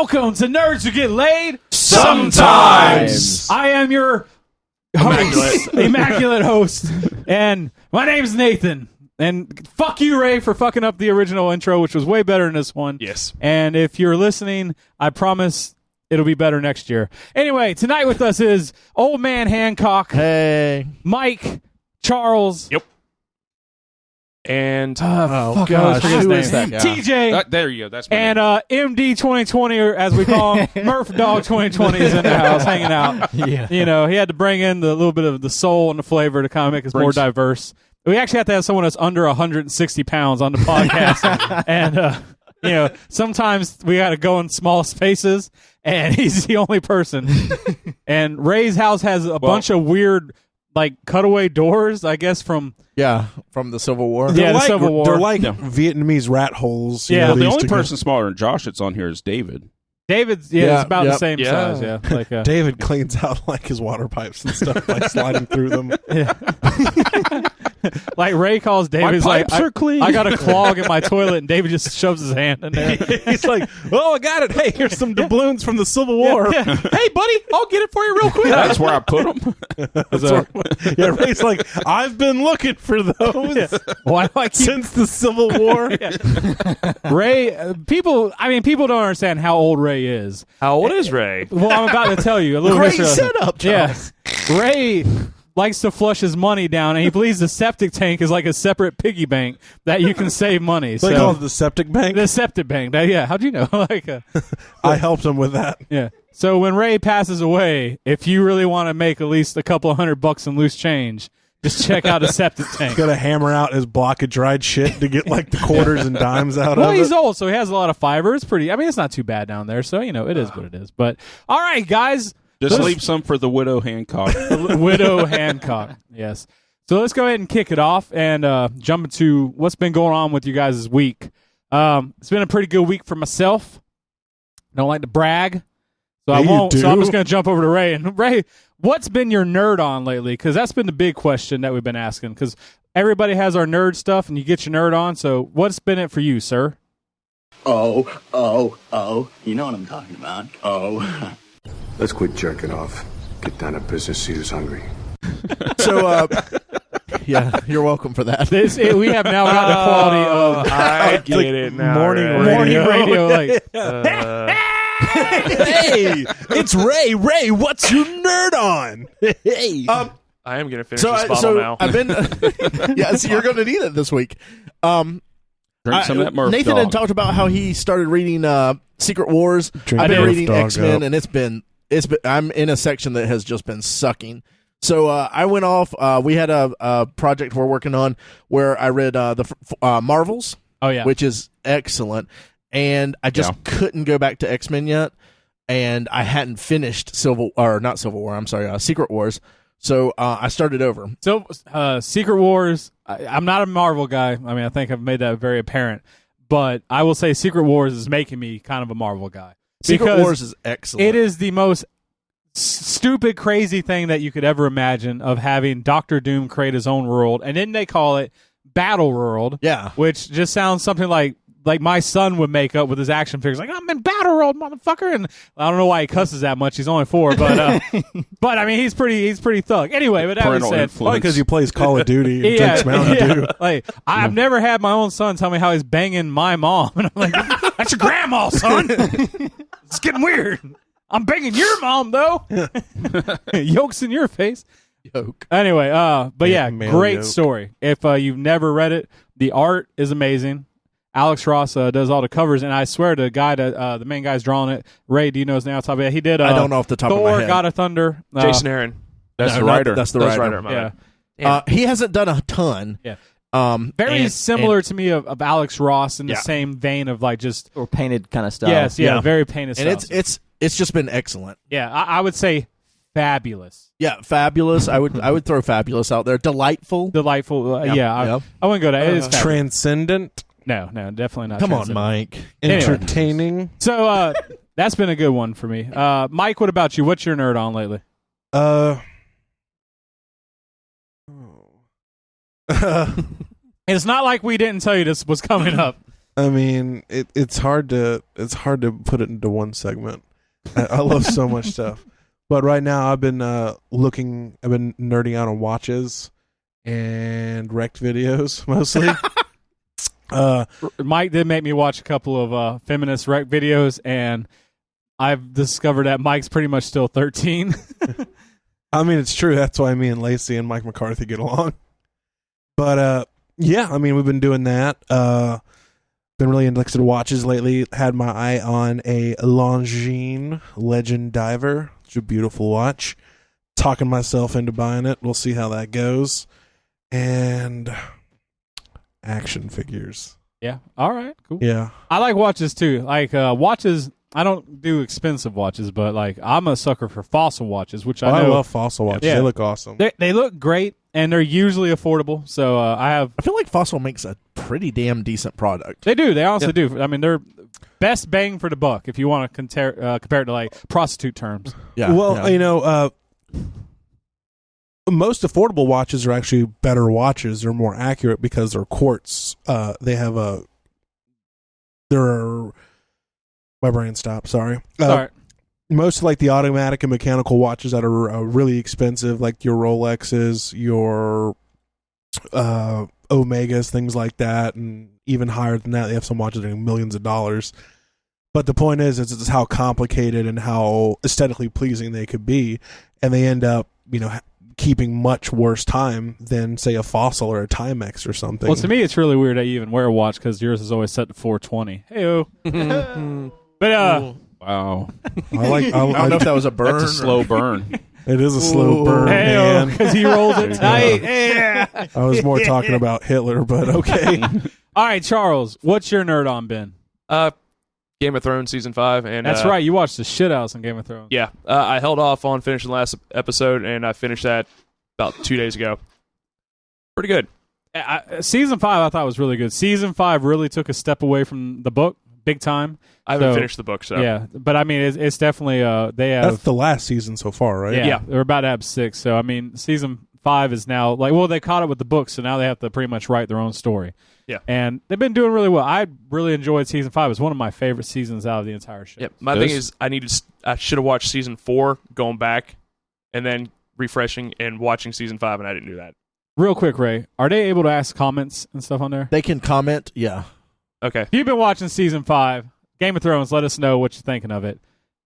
Welcome to Nerds Who Get Laid Sometimes. I am your host, immaculate host, and my name's Nathan. And fuck you, Ray, for fucking up the original intro, which was way better than this one. Yes. And if you're listening, I promise it'll be better next year. Anyway, tonight with us is Old Man Hancock. Hey. Mike, Charles. Yep. And Gosh, who is that guy? TJ. there you go. That's my And name. MD 2020, or as we call him, Murph Dog 2020 is in the house hanging out. Yeah. You know, he had to bring in the little bit of the soul and the flavor to kind of make us more diverse. We actually have to have someone that's under 160 pounds on the podcast. And, you know, sometimes we got to go in small spaces, and he's the only person. And Ray's house has a bunch of weird, like, cutaway doors, I guess, from the Civil War. Yeah, the Civil War. They're like Vietnamese rat holes. Yeah. You know, Well, they the used only to person smaller than Josh that's on here is David. David's, Yeah, it's about the yep. same Yeah. size, yeah. Like, David cleans out like his water pipes and stuff by sliding through them. like Ray calls David, My he's pipes are clean. I got a clog in my toilet, and David just shoves his hand in there. He's like, "Oh, I got it. Hey, here's some doubloons from the Civil War." Yeah. Hey, buddy, I'll get it for you real quick. That's where I put them. Yeah, Ray's like, "I've been looking for those Why do I keep since the Civil War." Ray? People don't understand how old Ray is. How old is Ray? Well, I'm about to tell you a little Great history. setup, Charles. Yeah, Ray likes to flush his money down, and he believes the septic tank is like a separate piggy bank that you can save money. They call it the septic bank. the septic bank. Yeah, how'd you know? I helped him with that. Yeah. So when Ray passes away, if you really want to make at least a couple $100 in loose change, just check out a septic tank. Got to hammer out his block of dried shit to get like the quarters and dimes out Well, of he's it. old, so he has a lot of fiber. It's pretty. I mean, it's not too bad down there. So it is what it is. But all right, guys, Just leave some for the widow Hancock. Widow Hancock. Yes. So let's go ahead and kick it off and jump into what's been going on with you guys this week. It's been a pretty good week for myself. Don't like to brag, so I Yeah, you won't. So do. I'm just going to jump over to Ray. And Ray, what's been your nerd on lately? Because that's been the big question that we've been asking. Because everybody has our nerd stuff, and you get your nerd on. So what's been it for you, sir? Oh, you know what I'm talking about. Oh. Let's quit jerking off. Get down to business. See who's hungry. So, yeah, you're welcome for that. We have now got the quality of I get it now. morning Ray. morning radio. Like, Hey, it's Ray. Ray, what's your nerd on? Hey. I am going to finish this bottle now. I've been. Yeah, so you're going to need it this week. Drink some of that Murph Nathan Dog. had talked about how he started reading Secret Wars. Drink I've been Murph reading Dog X-Men, up. and it's been. I'm in a section that has just been sucking. So I went off. We had a project we're working on where I read the Marvels, oh yeah, which is excellent, and I just couldn't go back to X-Men yet, and I hadn't finished Secret Wars. So I started over. So, Secret Wars, I'm not a Marvel guy. I mean, I think I've made that very apparent. But I will say Secret Wars is making me kind of a Marvel guy. Secret Wars is excellent. It is the most stupid, crazy thing that you could ever imagine of having Doctor Doom create his own world. And then they call it Battle World. Yeah. Which just sounds something like my son would make up with his action figures. Like, I'm in Battle World, motherfucker. And I don't know why he cusses that much. He's only 4, but but I mean, he's pretty thug. Anyway, but that was Parental said. influence. Probably because he plays Call of Duty and drinks Mountain Dew. Like, I've never had my own son tell me how he's banging my mom. And I'm like, that's your grandma, son. It's getting weird. I'm banging your mom, though. Yolk's in your face. Yoke. Anyway, but yeah, Male great yoke. story. If you've never read it, the art is amazing. Alex Ross does all the covers, and I swear to God, the main guy's drawing it. Ray, do you know his name off the top of it? He did. I don't know off the top of my Thor, head. God of Thunder. Jason Aaron. That's No, the not- writer. that's the writer. My Yeah. bad. He hasn't done a ton. Yeah. Very Similar to me of Alex Ross in the Yeah. same vein of like just or painted kind of style. yes, yeah, Yeah. very painted and style. it's just been excellent. Yeah, I would say fabulous, Yeah, fabulous. I would throw fabulous out there. Delightful. delightful. Yeah, Yeah, yeah. I wouldn't go to it. Is fabulous. Transcendent, No, definitely not. Come on, transcendent. Mike. Anyway. entertaining. So that's been a good one for me. Mike, what about you? What's your nerd on lately? It's not like we didn't tell you this was coming up. I mean, it's hard to put it into one segment. I love so much stuff. But right now, I've been nerding out on watches and wrecked videos mostly. Mike did make me watch a couple of feminist wreck videos, and I've discovered that Mike's pretty much still 13. I mean, it's true. That's why me and Lacey and Mike McCarthy get along. But yeah, I mean, we've been doing that. Been really interested in watches lately. Had my eye on a Longines Legend Diver. It's a beautiful watch. Talking myself into buying it. We'll see how that goes. And action figures. Yeah. All right. Cool. Yeah. I like watches too. Like watches. I don't do expensive watches, but like I'm a sucker for Fossil watches, which I know. love Fossil watches. Yeah. They look awesome. They look great, and they're usually affordable. So I feel like Fossil makes a pretty damn decent product. They do. They honestly do. I mean, they're best bang for the buck if you want to compare it to like prostitute terms. Yeah. Well, you know, most affordable watches are actually better watches. They're more accurate because they're quartz. They have my brain stopped. Sorry. Most like the automatic and mechanical watches that are really expensive, like your Rolexes, your Omegas, things like that, and even higher than that. They have some watches that are millions of dollars. But the point is it's how complicated and how aesthetically pleasing they could be, and they end up, keeping much worse time than, say, a Fossil or a Timex or something. Well, to me, it's really weird that you even wear a watch because yours is always set to 420. Hey-o. But wow. I don't know if that was a burn. That's a slow burn. It is a slow burn, man. Because he rolls it tight. Yeah. I was more talking about Hitler, but okay. All right, Charles, what's your nerd on, Ben? Game of Thrones season 5, and that's right. You watched the shit out of some Game of Thrones. Yeah, I held off on finishing the last episode, and I finished that about 2 days ago. Pretty good. Season 5, I thought was really good. Season 5 really took a step away from the book, big time. I haven't finished the book, so yeah. But I mean, it's definitely they have. That's the last season so far, right? Yeah, they're about to have 6. So I mean, season 5 is now they caught it with the book, so now they have to pretty much write their own story. Yeah, and they've been doing really well. I really enjoyed season 5. It's one of my favorite seasons out of the entire show. Yeah, my thing is I should have watched season 4, going back, and then refreshing and watching season 5, and I didn't do that. Real quick, Ray, are they able to ask comments and stuff on there? They can comment. Yeah. Okay. If you've been watching season 5, Game of Thrones, let us know what you're thinking of it.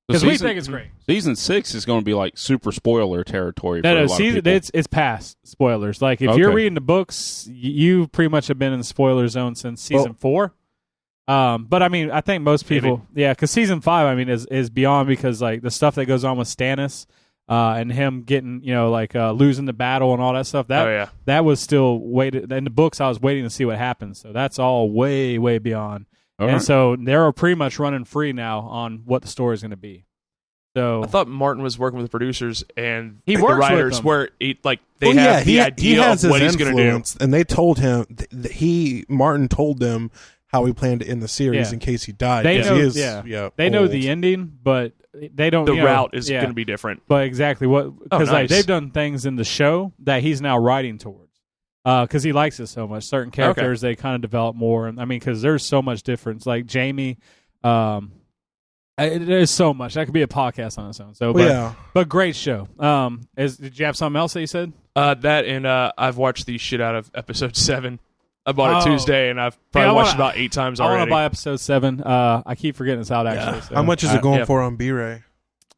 Because we think it's great. Season 6 is going to be like super spoiler territory for a lot of people. It's past spoilers. Like, if you're reading the books, you pretty much have been in the spoiler zone since season 4. But, I mean, I think most people... Yeah, because season 5, I mean, is beyond because, like, the stuff that goes on with Stannis and him getting, losing the battle and all that stuff, that was still waited... In the books, I was waiting to see what happens. So that's all way, way beyond... So they're pretty much running free now on what the story is going to be. So I thought Martin was working with the producers and the writers, where they have the idea of what he's going to do. And they told him Martin told them how he planned to end the series in case he died. They know, they know old. the ending, but they don't. The route is going to be different. But exactly because they've done things in the show that he's now writing towards. Because he likes it so much. Certain characters, they kind of develop more. I mean, because there's so much difference. Like Jamie, there's so much. That could be a podcast on its own. So, but great show. Did you have something else that you said? That and I've watched the shit out of episode 7. I bought it Tuesday, and I've probably watched it about 8 times already. I want to buy episode 7. I keep forgetting it's out, actually. So. How much is it going for on B-Ray?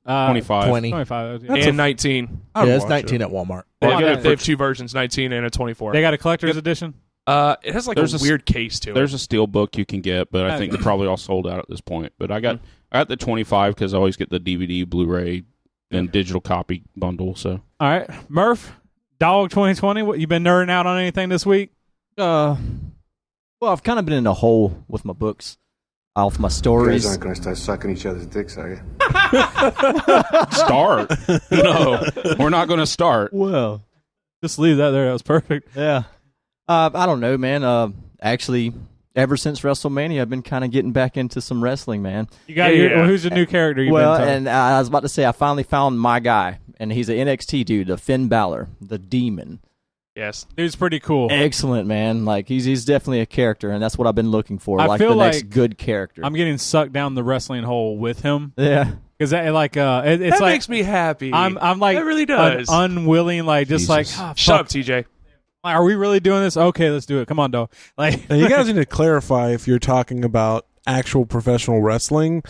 25. 25. And 19. Yeah, it's 19 at Walmart. They have 2 versions, 19 and a 24. They got a collector's edition? It has like a weird case to it. There's a steel book you can get, but I think they're probably all sold out at this point. But I got the 25 because I always get the DVD, Blu-ray, and digital copy bundle. So all right, Murph, Dog 2020. What, you been nerding out on anything this week? Well, I've kind of been in a hole with my books. Off my stories. You guys aren't going to start sucking each other's dicks, are you? Start? No, we're not going to start. Well, just leave that there. That was perfect. Yeah. I don't know, man. Actually, ever since Wrestlemania, I've been kind of getting back into some wrestling, man. You got who's your new character? And I was about to say I finally found my guy, and he's an NXT dude, a Finn Balor, the Demon. Yes. Dude's pretty cool. Excellent, man. Like he's definitely a character, and that's what I've been looking for. I like feel the next like good character. I'm getting sucked down the wrestling hole with him. Yeah. Because it's That like makes me happy. I'm like That really does. unwilling, like just like Shut up, TJ. Are we really doing this? Okay, let's do it. Come on, dog. Like Now, you guys need to clarify if you're talking about actual professional wrestling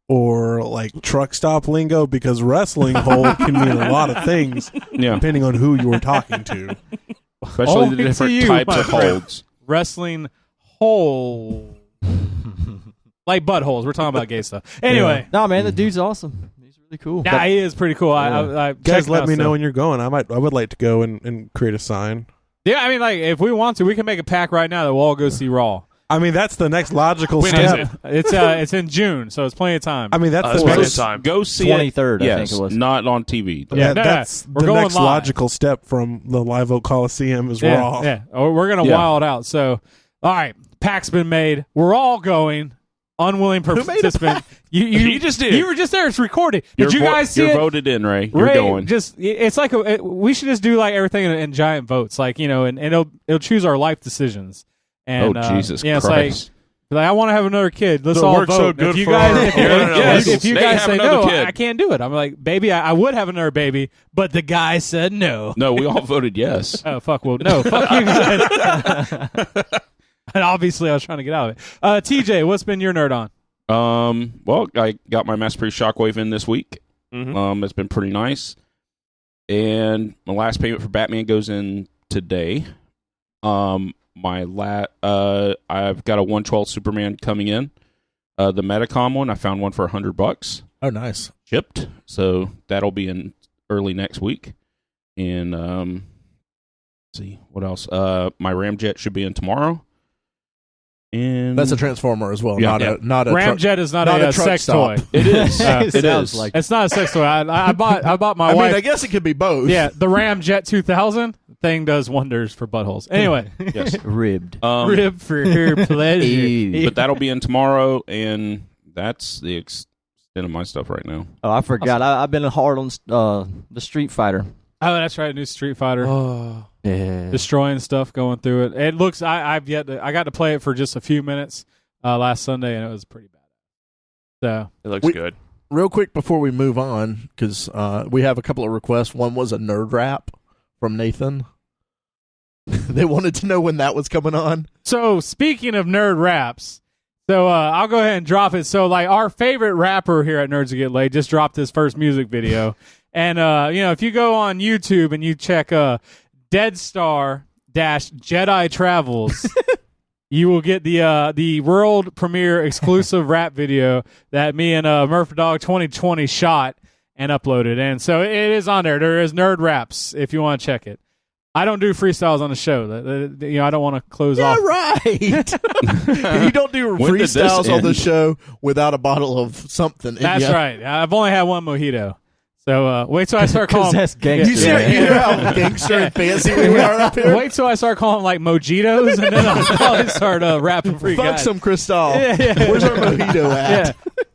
or like truck stop lingo, because wrestling hold can mean a lot of things Yeah, depending on who you are talking to. especially Only the to different you, types my of friend. holds. wrestling hole, like buttholes. We're talking about gay stuff. Anyway, No, man, the dude's awesome. He's really cool. yeah, he is pretty cool. I Guys, checked him let out me know still. when you're going. I would like to go and create a sign. Yeah, I mean, like if we want to, we can make a pact right now that we'll all go see Raw. I mean, that's the next logical When is step. it? It's in June, so it's plenty of time. I mean, that's That's the plenty next, of time. Go see 23rd, it. I Yes, think it was. not on TV. though. Yeah, that's we're the going next live. logical step from the Live Oak Coliseum is Yeah, Raw. yeah. Or we're gonna Yeah. wild out. So, all right, pact's been made. We're all going. Unwilling participant. He just did. You were just there. It's recorded. Did you guys see You're it? voted in, Ray. You're Ray, going. it's like we should just do like everything in giant votes, like and it'll choose our life decisions. And Jesus yeah, it's Christ. like I want to have another kid. Let's So it all works vote. so good if you for guys, our- if you They guys have say another no, kid. I can't do it. I'm like, baby, I would have another baby, but the guy said no. No, we all voted yes. Oh fuck! Well, no, fuck you guys. And obviously, I was trying to get out of it. TJ, what's been your nerd on? Well, I got my Mass Priest Shockwave in this week. Mhm. It's been pretty nice. And my last payment for Batman goes in today. I've got a 112 Superman coming in. The Metacom one, I found one for $100 Oh, nice. shipped. So that'll be in early next week. And let's see what else. My Ramjet should be in tomorrow. And That's a transformer as well. Yeah. Not a truck. Ramjet is not not a, a truck sex stop. toy. It is. It It sounds is. like It's not a sex toy. I bought my I wife. mean, I guess it could be both. Yeah, the Ramjet 2000 thing does wonders for buttholes. Anyway, Yes. ribbed. rib for her pleasure. Ew. But that'll be in tomorrow, and that's the extent of my stuff right now. Oh, I forgot. I've been hard on the Street Fighter. Oh, that's right, new Street Fighter. Yeah. Destroying stuff, going through it. It looks. I got to play it for just a few minutes last Sunday, and it was pretty bad. So It looks good. Real quick before we move on, because we have a couple of requests. One was a nerd rap from Nathan. They wanted to know when that was coming on. So speaking of nerd raps, so I'll go ahead and drop it. So like our favorite rapper here at Nerds That Get Laid just dropped his first music video, and if you go on YouTube and you check Dead Star Jedi Travels, you will get the world premiere exclusive rap video that me and Murph Dog 2020 shot and uploaded, and so it is on there. There is nerd raps if you want to check it. I don't do freestyles on the show. I don't want to close off. Right. You don't do When did this freestyles on the end? show without a bottle of something. in That's ya. right. I've only had one mojito. So wait till I start Because calling. that's gangster. You see you know how gangster and fancy we are up here? Wait till I start calling like mojitos, and then I'll probably start rapping for you Fuck guys. some Cristal. Yeah. Where's our mojito at? Yeah.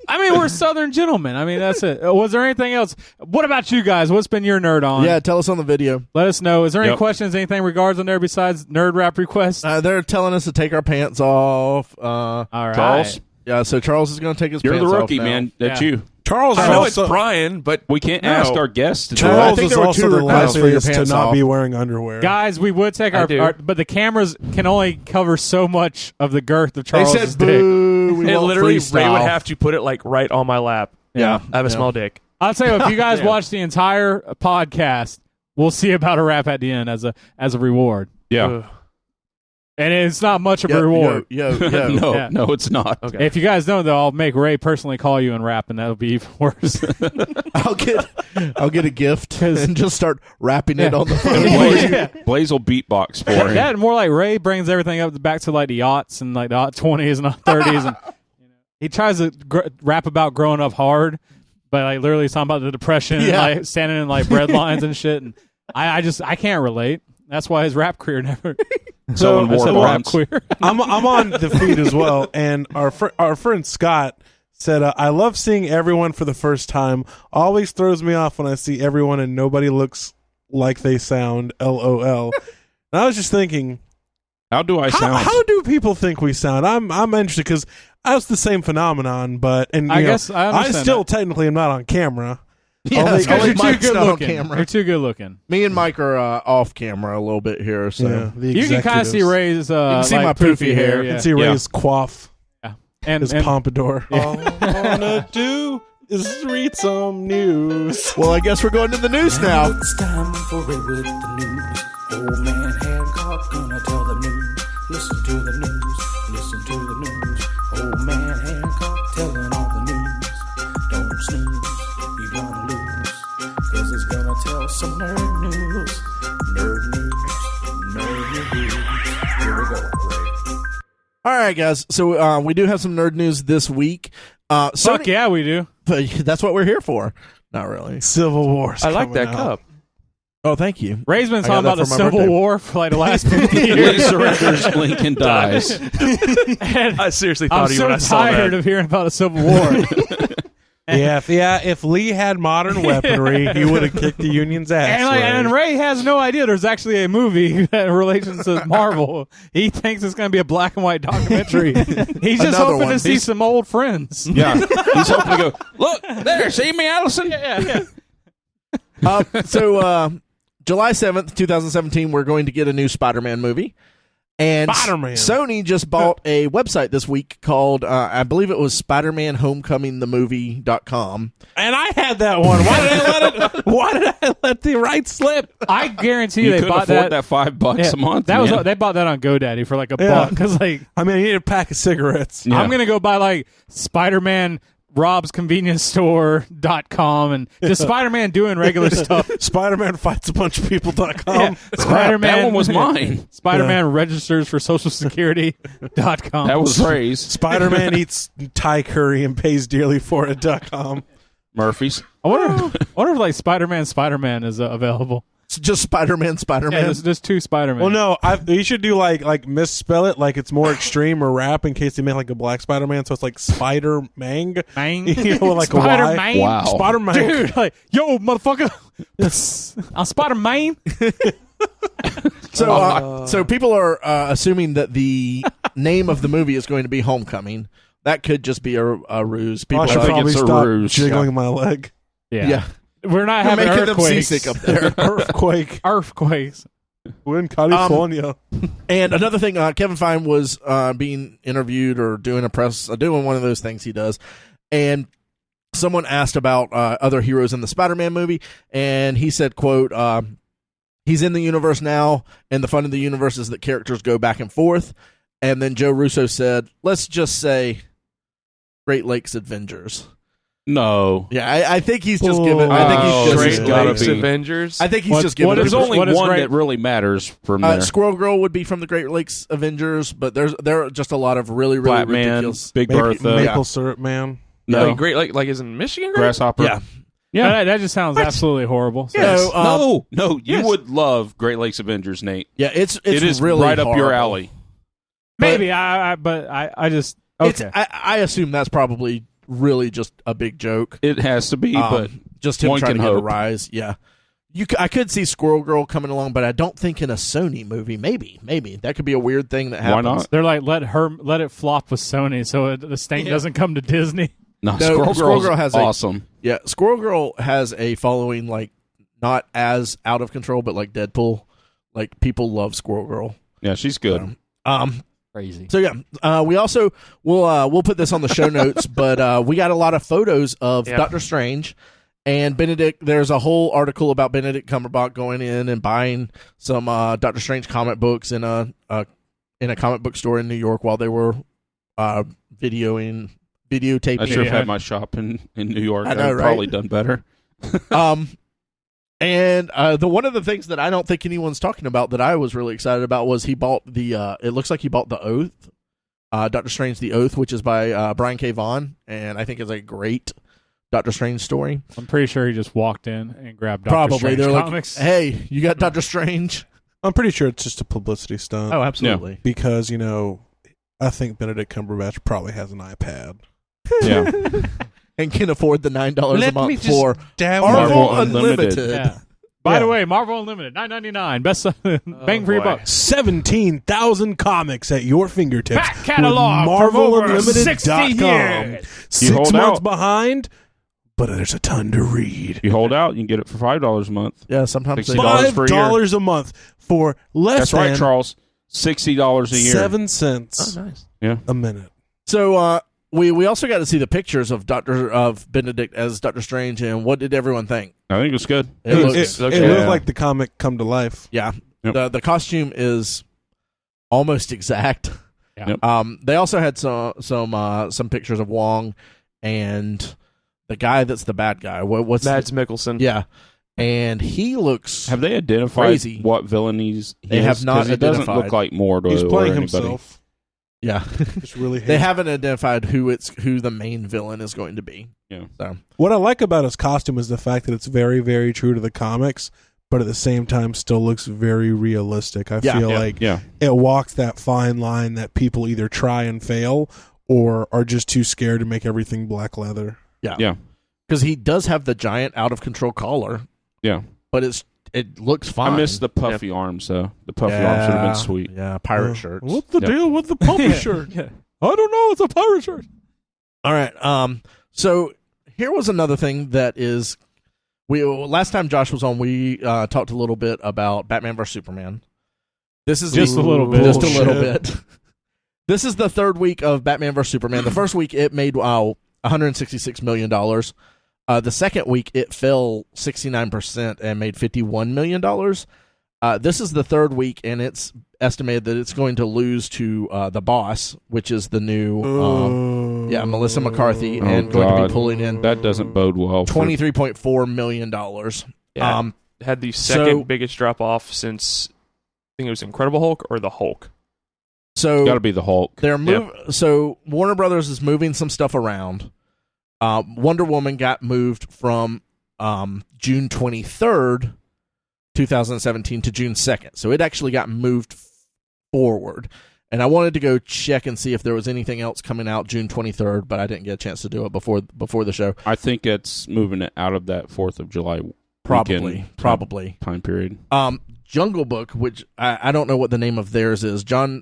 I mean, we're Southern gentlemen. I mean, that's it. Was there anything else? What about you guys? What's been your nerd on? Yeah, tell us on the video. Let us know. Is there any Yep. questions, anything regards on there besides nerd rap requests? They're telling us to take our pants off. All right. Charles, Yeah, so Charles is going to take his you're pants the off rookie, now. man. That's Yeah. you. Charles I is know it's also, Brian, but We can't No. ask our guests to do I Charles think is there were also two the requests for your last to pants not off. be wearing underwear. Guys, we would take I do. our but the cameras can only cover so much of the girth of They Charles's said, dick. boo, we it won't literally freestyle. Ray would have to put it like right on my lap. Yeah. I have a Yeah. small dick. I'll tell you, if you guys Yeah. watch the entire podcast, we'll see about a rap at the end as a reward. Yeah. Ugh. And it's not much of a Yo, reward. yo, no, Yeah. no, it's not. Okay. If you guys don't, though, I'll make Ray personally call you and rap, and that'll be even worse. I'll get a gift and just start rapping it Yeah. on the phone. Blaze, Yeah. Blaze will beatbox for him. That more like Ray brings everything up back to like the aughts and like the aught 20s and aught 30s, and he tries to rap about growing up hard, but like literally he's talking about the depression and Yeah. like standing in like bread lines and shit. And I can't relate. That's why his rap career never. So in I war said rap bonds. queer. I'm on the feed as well, and our friend Scott said, "I love seeing everyone for the first time. Always throws me off when I see everyone and nobody looks like they sound. LOL." I was just thinking, How do I sound? how do people think we sound? I'm interested because that's the same phenomenon, but I guess I I understand still that. technically am not on camera. Yeah, Because only you're too Mike's good not on looking. camera. You're too good looking. Me and Mike are off camera a little bit here, so Yeah, the You can kind of see executives. Ray's can see like my poofy hair. Yeah. You can see Ray's coif, And his pompadour. All I wanna do is read some news. Well, I guess we're going to the news now. It's time for Ray with the news. Old man Hancock gonna tell the news. Listen to the news. Listen to the news. Old man Hancock telling all the news. Don't snooze, you're gonna lose. 'Cause it's gonna tell some nerd news. Nerd news. Nerd news. Here we go, Ray. All right, guys. So we do have some nerd news this week. Fuck yeah, we do. But that's what we're here for. Not really. Civil War. I like that cup. Oh, thank you. Ray's been I got talking that about the for my Civil birthday. War for like the last 50 Lee years. surrenders, Lincoln dies. And I seriously I'm thought of you so when I saw tired that. of hearing about the Civil War. If Lee had modern weaponry, he would have kicked the Union's ass. And Ray has no idea there's actually a movie that relates to Marvel. He thinks it's going to be a black and white documentary. He's just Another hoping one. to see some old friends. Yeah, he's hoping to go. Look there, see me, Allison. Yeah. So July 7th, 2017, we're going to get a new Spider-Man movie. And Spider-Man. Sony just bought a website this week called, I believe it was SpiderManHomecomingTheMovie.com. And I had that one. Why did I let the right slip? I guarantee You they couldn't bought afford that. that $5 Yeah, a month. that was man. they bought that on GoDaddy for like a Yeah. buck. Because like I mean, I need a pack of cigarettes. Yeah. I'm gonna go buy like Spider-Man Rob'sConvenienceStore.com and just Spider-Man doing regular stuff. Spider-Man fights a bunch of people.com. Yeah. Spider-Man. That one was mine. Spider-Man registers for Social Security.com. That was Ray's. Spider-Man eats Thai curry and pays dearly for it.com. Murphy's. I wonder if like Spider-Man is available. It's just Spider-Man. Yeah, there's two Spider-Man. Well, no, you should do like misspell it, like it's more extreme or rap in case they make like a black Spider-Man, so it's like Spider-Mang. Mang. You know, like a Y. Spider-Man. Wow. Spider-Man. Dude, like, yo, motherfucker. I'm Spider-Man. So people are assuming that the name of the movie is going to be Homecoming. That could just be a ruse. People I should think probably it's a stop ruse. jiggling my leg. yeah. We're not You're having making them earthquakes. seasick up there. Earthquake. Earthquakes. We're in California. And another thing, Kevin Feige was being interviewed or doing one of those things he does, and someone asked about other heroes in the Spider-Man movie, and he said, "quote He's in the universe now, and the fun of the universe is that characters go back and forth." And then Joe Russo said, "Let's just say Great Lakes Avengers." No. Yeah, I think he's just giving. I think Oh, he's just. Great Great gotta Lakes be. Avengers. I think he's What- just giving. what There's is- people- only what is one Great- that really matters from there. Squirrel Girl would be from the Great Lakes Avengers, but there are just a lot of really Black Man, ridiculous. Big Maple, Bertha. Maple Syrup Man. No. Like Great Lake, like is in Michigan? Great? Grasshopper. Yeah. Yeah. That just sounds absolutely horrible. So- Yes. No, you yes. would love Great Lakes Avengers, Nate. Yeah, it's It is really right up your horrible. alley. Maybe I just okay. I assume that's probably really just a big joke. It has to be, but just him one trying to can get a hope. rise. Yeah, I could see Squirrel Girl coming along, but I don't think in a Sony movie. Maybe that could be a weird thing that happens. Why not? They're like let it flop with Sony so the stink doesn't come to Disney. No, No, Squirrel Girl has awesome. Yeah, Squirrel Girl has a following like not as out of control, but like Deadpool. Like people love Squirrel Girl. Yeah, she's good. Crazy. So yeah, we also we'll put this on the show notes, but we got a lot of photos of Doctor Strange and Benedict. There's a whole article about Benedict Cumberbatch going in and buying some Doctor Strange comic books in a comic book store in New York while they were videotaping. I should have had my shop in New York. I know, I've right? probably done better. And the one of the things that I don't think anyone's talking about that I was really excited about was he bought the. It looks like he bought The Oath, Doctor Strange: The Oath, which is by Brian K. Vaughan, and I think it's a great Doctor Strange story. I'm pretty sure he just walked in and grabbed Doctor Probably Strange they're comics. like, "Hey, you got Doctor Strange?" I'm pretty sure it's just a publicity stunt. Oh, absolutely. Because, I think Benedict Cumberbatch probably has an iPad. Yeah. And can afford the $9 a month for download Marvel Unlimited. Unlimited. Yeah. By the way, Marvel Unlimited, $9.99, best bang for your buck. 17,000 comics at your fingertips. Back catalog with from over 60 MarvelUnlimited.com. years. 6 hold months out. behind, but there's a ton to read. If you hold out, you can get it for $5 a month. Yeah, sometimes they $60 for a year. $5 a month for less That's than right, Charles. $60 a year. 7 cents nice. Yeah. a minute. So we also got to see the pictures of Benedict as Doctor Strange, and what did everyone think? I think it was good. It It looks looked like the comic come to life. yeah. Yep. The costume is almost exact. Yeah. Yep. They also had some pictures of Wong and the guy that's the bad guy. What's Mads Mikkelsen. yeah, and he looks. Have they identified Crazy. what villain They have not He doesn't identified. look like Mordo He's or playing anybody. himself. Yeah, Just really they hate. haven't identified who the main villain is going to be. Yeah. So What I like about his costume is the fact that it's very, very true to the comics, but at the same time still looks very realistic. I Yeah. feel Yeah. like Yeah. it walks that fine line that people either try and fail or are just too scared to make everything black leather. Yeah. because he does have the giant out of control collar, Yeah. but it looks fine. I miss the puffy arms, though. The puffy arms should have been sweet. Yeah, pirate shirts. What's the Yep. deal with the puppy shirt? Yeah. I don't know. It's a pirate shirt. All right. So here was another thing that is last time Josh was on, we talked a little bit about Batman vs Superman. This is Just a little bit. Just a little Bullshit. bit. This is the third week of Batman vs Superman. The first week it made $166 million. The second week it fell 69% and made $51 million. This is the third week, and it's estimated that it's going to lose to The Boss, which is the new Melissa McCarthy, and going to be God. pulling in That doesn't bode well. $23.4 million. Yeah. Had the second biggest drop off since I think it was Incredible Hulk or the Hulk. So Got to be the Hulk. they're So Warner Brothers is moving some stuff around. Wonder Woman got moved from June 23rd, 2017 to June 2nd. So it actually got moved forward. And I wanted to go check and see if there was anything else coming out June 23rd, but I didn't get a chance to do it before the show. I think it's moving it out of that 4th of July Probably. time period. Jungle Book, which I don't know what the name of theirs is. John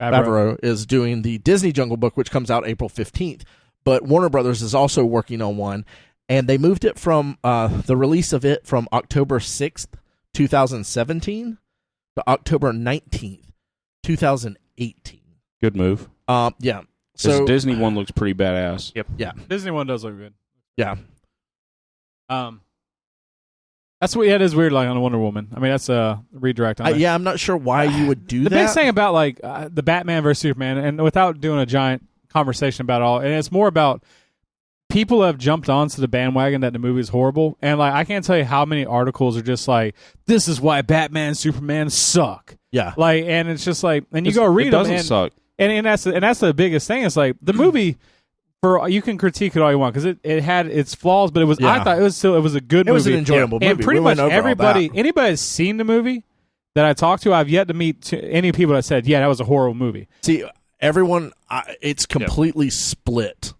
Favreau is doing the Disney Jungle Book, which comes out April 15th. But Warner Brothers is also working on one, and they moved it from the release of it from October 6th, 2017 to October 19th, 2018. Good move. Yeah. So So Disney one looks pretty badass. Yep. yeah, Disney one does look good. yeah. That's what that is weird. Like on Wonder Woman. I mean, that's a redirect. On it. Yeah, I'm not sure why you would do The that. biggest thing about like the Batman versus Superman, and without doing a giant conversation about it all, and it's more about people have jumped onto the bandwagon that the movie is horrible, and like I can't tell you how many articles are just like, "This is why Batman and Superman suck." Yeah. Like, and it's just like, and you go read it them, doesn't suck. and that's the biggest thing. It's like the movie. You can critique it all you want because it had its flaws, but it was I thought it was a good movie. It was an enjoyable movie. And pretty We much went over all anybody that. that's seen the movie that I talked to, I've yet to meet any people that said, "Yeah, that was a horrible movie." See, everyone, it's completely split.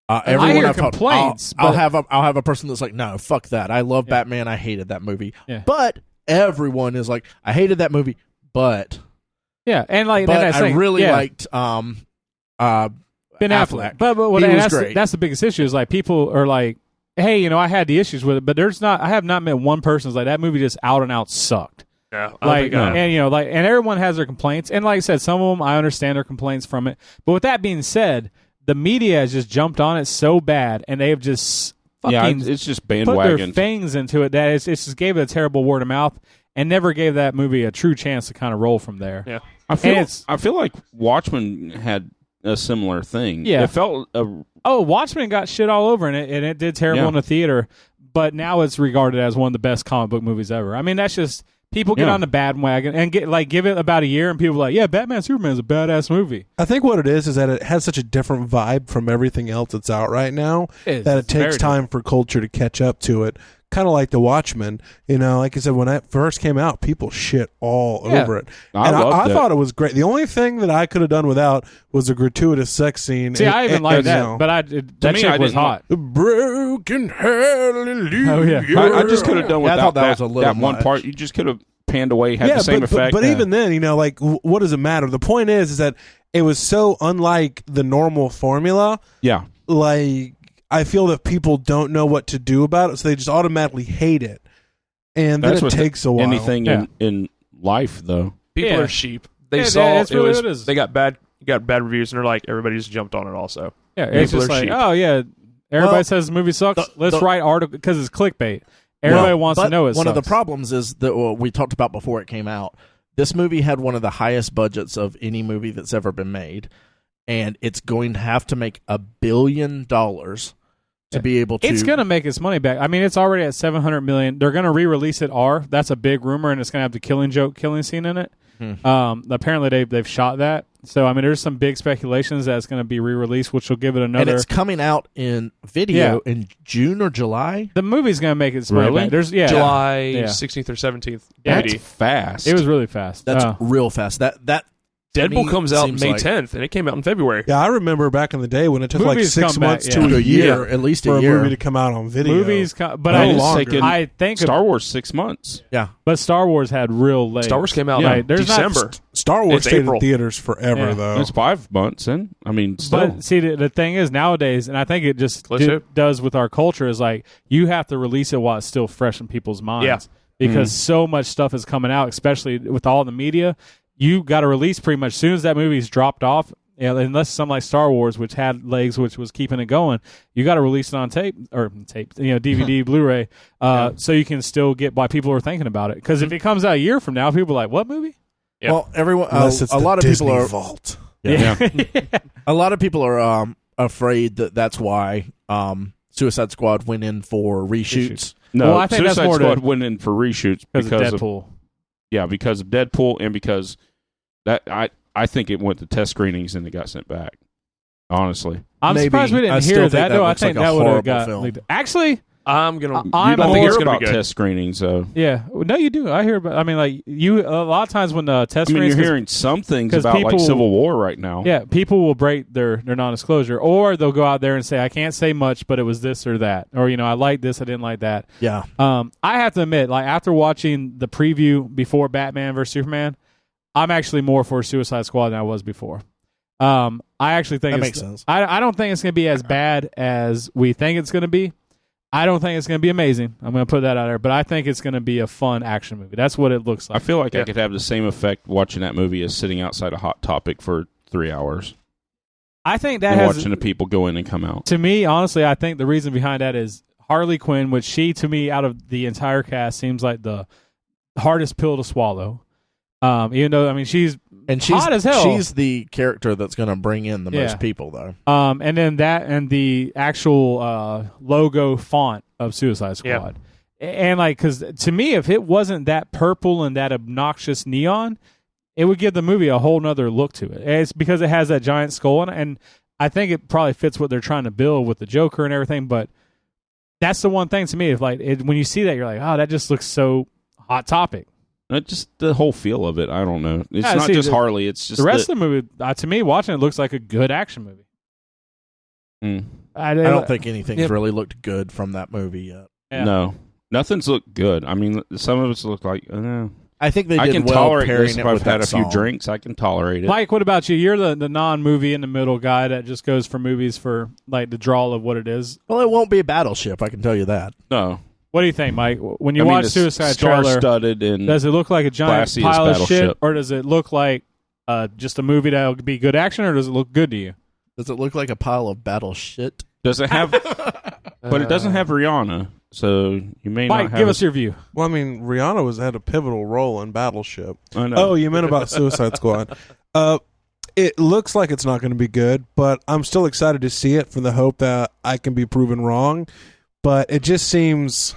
I Everyone hear I've talked- complaints, I'll but- have a person that's like, no, fuck that. I love Batman. I hated that movie. Yeah. But everyone is like, I hated that movie, but Yeah, and like but that's I saying, really yeah, liked Ben Affleck. But what He and was that's great. that's the biggest issue is like people are like, "Hey, I had the issues with it," but I have not met one person who's like that movie just out and out sucked. Yeah. Like and and everyone has their complaints, and like I said, some of them I understand their complaints from it. But with that being said, the media has just jumped on it so bad, and they've just fucking It's just put their bandwagon. fangs into it that it's just gave it a terrible word of mouth, and never gave that movie a true chance to kind of roll from there. Yeah. I feel like Watchmen had a similar thing. Yeah. It felt Watchmen got shit all over in it, and it did terrible Yeah. in the theater, but now it's regarded as one of the best comic book movies ever. I mean, that's just people get on the bandwagon and give it about a year, and people are like, yeah, Batman Superman is a badass movie. I think what it is that it has such a different vibe from everything else that's out right now that it takes time for culture to catch up to it. kind of like The Watchmen. You know, like I said, when it first came out, people shit all over it. I loved I it. thought it was great. The only thing that I could have done without was a gratuitous sex scene. See, I even like that, but that me, chick I was didn't hot. Broken hallelujah. Oh, yeah. I just could have done Yeah, I without thought that was a little that one much. part. You just could have panned away, had the same effect. But even then, you know, like, what does it matter? The point is that it was so unlike the normal formula. Yeah. Like, I feel that people don't know what to do about it, so they just automatically hate it. And then it takes a while. Anything in life, though. People are sheep. They Yeah, saw that's it really was. what it is. They got bad reviews, and they're like, everybody just jumped on it. Also, Yeah, it's People just are like, sheep. oh yeah, everybody Well, says the movie sucks. Let's the- write article because it's clickbait. Everybody wants to But know it one of the sucks. problems is that we talked about before it came out. This movie had one of the highest budgets of any movie that's ever been made, and it's going to have to make $1 billion to be able to. It's going to make its money back. I mean, it's already at $700 million. They're going to re-release it. That's a big rumor, and it's going to have the killing scene in it. Apparently, they've shot that. So I mean, there's some big speculations that it's going to be re-released, which will give it another. And it's coming out in video in June or July. The movie's going to make its money back. There's July Yeah. 16th or 17th. That's DVD. fast. It was really fast. That's real fast. That Deadpool comes out seems May like- 10th, and it came out in February. Yeah, I remember back in the day when it took like Movies 6 come back, months yeah. to a year, at least for a a year. movie to come out on video. movies, but No, I it's just taken I think Star Wars 6 months. Yeah, but Star Wars had real legs. Star Wars came out Yeah, in there's not- December. Star Wars It's stayed April. in theaters forever, Yeah. though. It's 5 months in. I mean, still. But see, the thing is nowadays, and I think it just Let's hope. does with our culture, is like you have to release it while it's still fresh in people's minds. Yeah. Because so much stuff is coming out, especially with all the media. You got to release pretty much as soon as that movie's dropped off. Yeah, unless something like Star Wars, which had legs, which was keeping it going, you got to release it on tape, DVD, Blu-ray, so you can still get why people are thinking about it. Because if it comes out a year from now, people are like, "What movie?" Yeah. well, everyone. Unless it's a the lot of Disney people are. Vault. Yeah. A lot of people are afraid that that's why Suicide Squad went in for reshoots. No, Well, I think that's Suicide more to- Squad went in for reshoots Because because of Deadpool. because of Deadpool and because that I think it went to test screenings and it got sent back. Honestly, I'm Maybe. surprised we I didn't still hear think that. that No, I looks think like a that would have horrible got film. leaked. Actually, I'm gonna. I'm you don't more- hear it's gonna about be good. test screenings, though. yeah, no, you do. I hear about. I mean, like you. A lot of times when the test I mean, you're screens, hearing some things 'cause about like people- Civil War right now. yeah, people will break their non-disclosure, or they'll go out there and say, "I can't say much, but it was this or that," or I like this, I didn't like that. Yeah, I have to admit, like after watching the preview before Batman vs Superman, I'm actually more for Suicide Squad than I was before. I actually think That it's- makes sense. I don't think it's going to be as bad as we think it's going to be. I don't think it's going to be amazing. I'm going to put that out there, but I think it's going to be a fun action movie. That's what it looks I like. feel like I could have the same effect watching that movie as sitting outside a Hot Topic for 3 hours I think that and has watching the people go in and come out. to me, honestly, I think the reason behind that is Harley Quinn, which she to me out of the entire cast seems like the hardest pill to swallow. Even though I mean she's hot as hell. She's the character that's going to bring in the Yeah. most people, though. And then that and the actual logo font of Suicide Squad. And like, because to me, if it wasn't that purple and that obnoxious neon, it would give the movie a whole nother look to it. It's because it has that giant skull in it, and I think it probably fits what they're trying to build with the Joker and everything. But that's the one thing to me. If like when you see that, you're like, oh, that just looks so Hot Topic. Just the whole feel of it. I don't know. It's Yeah, not see, just Harley. It's just The rest of the movie, to me, watching it looks like a good action movie. I don't think anything's really looked good from that movie yet. Yeah. No, nothing's looked good. I mean, some of it's look like. I think they I did can well tolerate pairing this it if I've with had that a few song. drinks. I can tolerate it. Mike, what about you? You're the non-movie in the middle guy that just goes for movies for like the drawl of what it is. Well, it won't be a Battleship, I can tell you that. No. What do you think, Mike? When you I mean, watch it's Suicide trailer, star-studded and does it look like a giant classy as pile of Battleship. shit, or does it look like just a movie that'll be good action, or does it look good to you? Does it look like a pile of battle shit? Does it have? But it doesn't have Rihanna, so you may Mike, not have. give us your view. Well, I mean, Rihanna had a pivotal role in Battleship. I know. Oh, you meant about Suicide Squad. It looks like it's not going to be good, but I'm still excited to see it for the hope that I can be proven wrong. But it just seems...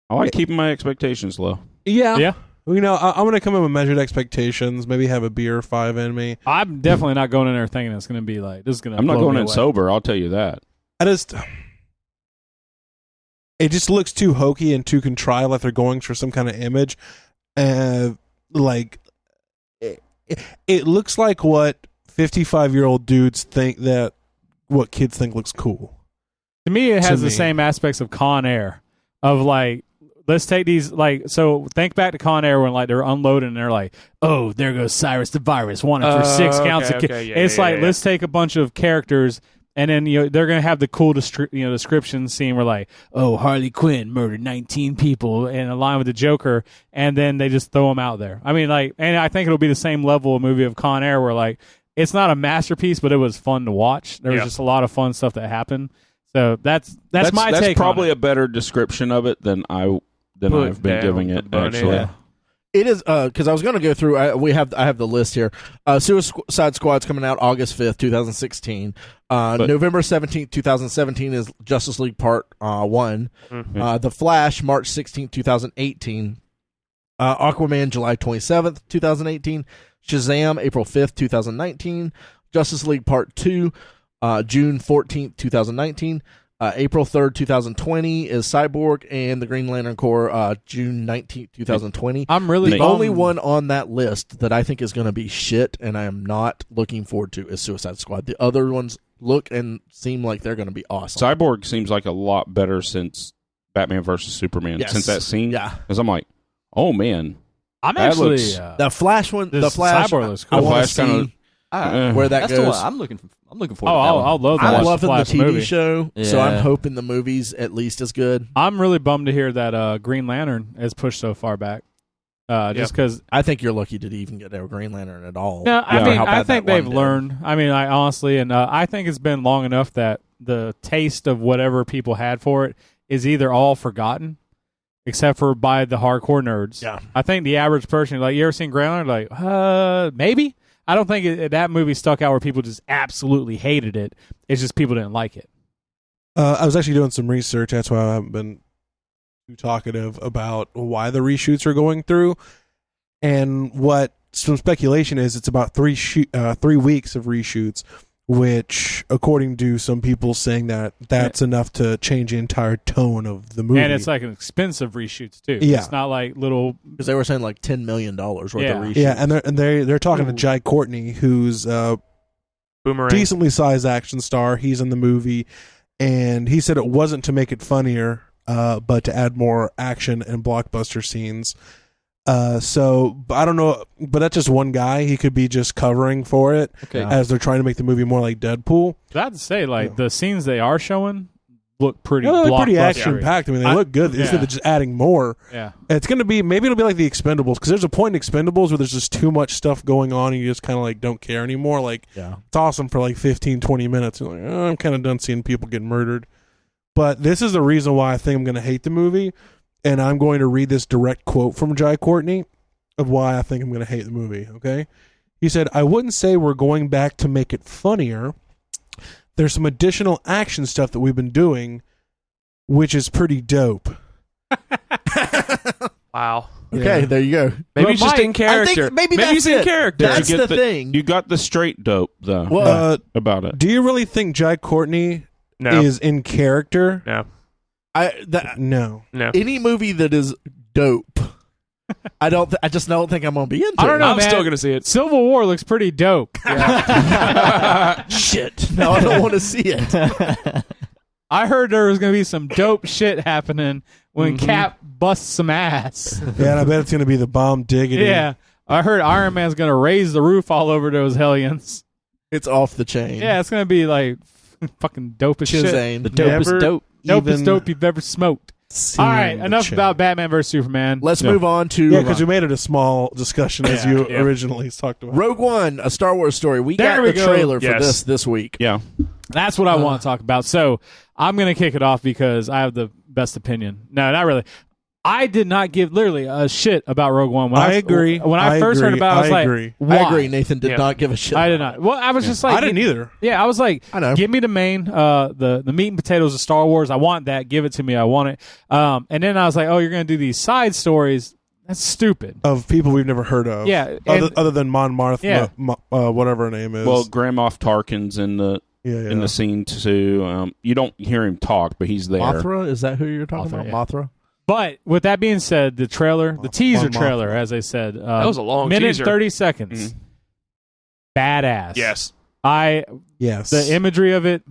I like keeping my expectations low. Yeah. Yeah. You know, I'm going to come in with measured expectations, maybe have a beer or 5 in me. I'm definitely not going in there thinking it's going to be like this is going to. I'm not blow going me in away. sober. I'll tell you that. I just... it just looks too hokey and too contrived, like they're going for some kind of image. Like it looks like what 55-year-old dudes think that what kids think looks cool. To me, it has the same aspects of Con Air, of like, let's take these, like, so think back to Con Air when like they're unloading and they're like, oh, there goes Cyrus the Virus, wanted for 6 counts of it's like, let's take a bunch of characters and then they're going to have the cool description scene where like, oh, Harley Quinn murdered 19 people in a line with the Joker, and then they just throw them out there. I mean, like, and I think it'll be the same level of movie of Con Air where like, it's not a masterpiece, but it was fun to watch. There was just a lot of fun stuff that happened. So that's my take. That's probably a better description of it than I've been giving it. Actually, it is because I was going to go through. I have the list here. Suicide Squad's coming out August 5th, 2016. November 17th, 2017 is Justice League Part 1. Mm-hmm. The Flash, March 16th, 2018. Aquaman, July 27th, 2018. Shazam, April 5th, 2019. Justice League Part 2, June 14th, 2019. April 3rd, 2020 is Cyborg and the Green Lantern Corps, June 19th, 2020. I'm really the only one on that list that I think is going to be shit and I am not looking forward to is Suicide Squad. The other ones look and seem like they're going to be awesome. Cyborg seems like a lot better since Batman versus Superman. Yes. Since that scene. Yeah. Because I'm like, oh, man. I'm actually... the Flash one, the Flash, Cyborg looks cool. I want to see where that goes. The one I'm looking forward to that one. I'll love that. I'm loving the TV movie. show, so I'm hoping the movie's at least as good. I'm really bummed to hear that Green Lantern is pushed so far back. Just because I think you're lucky to even get a Green Lantern at all. No, I mean, I think they've learned. I mean, I honestly, and I think it's been long enough that the taste of whatever people had for it is either all forgotten, except for by the hardcore nerds. Yeah. I think the average person, like, you ever seen Green Lantern? Like, maybe. I don't think that movie stuck out where people just absolutely hated it. It's just people didn't like it. I was actually doing some research. That's why I haven't been too talkative about why the reshoots are going through. And what some speculation is, it's about 3 weeks of reshoots, which, according to some people, saying that's enough to change the entire tone of the movie. And it's like an expensive reshoots too. Yeah. It's not like little, because they were saying like $10 million worth of reshoots. Yeah, and they're talking to Jai Courtney, who's a Boomerang. decently sized action star. He's in the movie, and he said it wasn't to make it funnier, but to add more action and blockbuster scenes. So I don't know, but that's just one guy. He could be just covering for it as they're trying to make the movie more like Deadpool. I have to say, like, the scenes they are showing look pretty pretty action packed. I mean, they look good. Instead of just adding more. Yeah. It's going to be, maybe it'll be like the Expendables, because there's a point in Expendables where there's just too much stuff going on and you just kind of like don't care anymore. Like, it's awesome for like 15, 20 minutes. You're like, oh, I'm kind of done seeing people get murdered. But this is the reason why I think I'm going to hate the movie. And I'm going to read this direct quote from Jai Courtney of why I think I'm going to hate the movie, okay? He said, I wouldn't say we're going back to make it funnier. There's some additional action stuff that we've been doing, which is pretty dope. Wow. Okay, there you go. Maybe he's just in character. Maybe that's he's in character. That's the thing. You got the straight dope, though, about it. Do you really think Jai Courtney is in character? No. No. Any movie that is dope, I just don't think I'm gonna be into. I don't know, I'm man. still gonna see it. Civil War looks pretty dope. Shit. No, I don't want to see it. I heard there was gonna be some dope shit happening when Cap busts some ass. Yeah, and I bet it's gonna be the bomb diggity. Yeah, I heard Iron Man's gonna raise the roof all over those hellions. It's off the chain. Yeah, it's gonna be like fucking dope as shit. The dopest dope. Dopest dope you've ever smoked. All right, enough about Batman vs Superman. Let's move on to because we made it a small discussion as you originally talked about. Rogue One, a Star Wars story. We got the trailer for this week. Yeah, that's what I want to talk about. So I'm going to kick it off because I have the best opinion. No, not really. I did not give literally a shit about Rogue One. When I agree. When I first heard about it, I was like, why? I agree. Nathan did not give a shit. I did not. Well, I was just like, I didn't either. Yeah, I was like, I know. Give me the main, the meat and potatoes of Star Wars. I want that. Give it to me. I want it. And then I was like, oh, you're going to do these side stories. That's stupid. Of people we've never heard of. Yeah. Other than Mon Mothma, whatever her name is. Well, Grand Moff Tarkin's in the in the scene too. You don't hear him talk, but he's there. Mothra, is that who you're talking about? Yeah. Mothra. But with that being said, the trailer, the teaser trailer, as I said, that was a long minute teaser. 30 seconds. Badass. Yes. The imagery of it,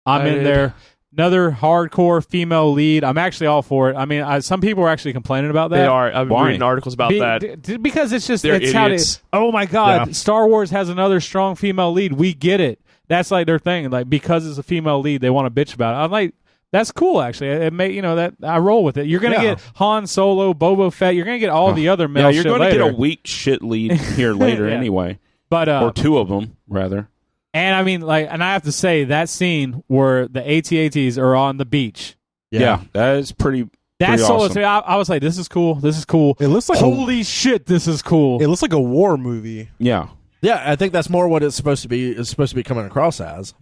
I'm in there. Another hardcore female lead. I'm actually all for it. I mean, some people are actually complaining about that. They are. I've been reading articles about that. Because it's just, They're it's how idiots. oh my God, Star Wars has another strong female lead. We get it. That's like their thing. Like, because it's a female lead, they want to bitch about it. I'm like, that's cool, actually. It may, that I roll with it. You're going to get Han Solo, Boba Fett. You're going to get all the other male shit you're going to later. get a weak shit lead here later anyway. But, or two of them, rather. And I mean, and I have to say, that scene where the AT-ATs are on the beach. Yeah, that is pretty That's so awesome. I was like, this is cool. This is cool. It looks like holy shit, this is cool. It looks like a war movie. Yeah. Yeah, I think that's more what it's supposed to be. It's supposed to be coming across as.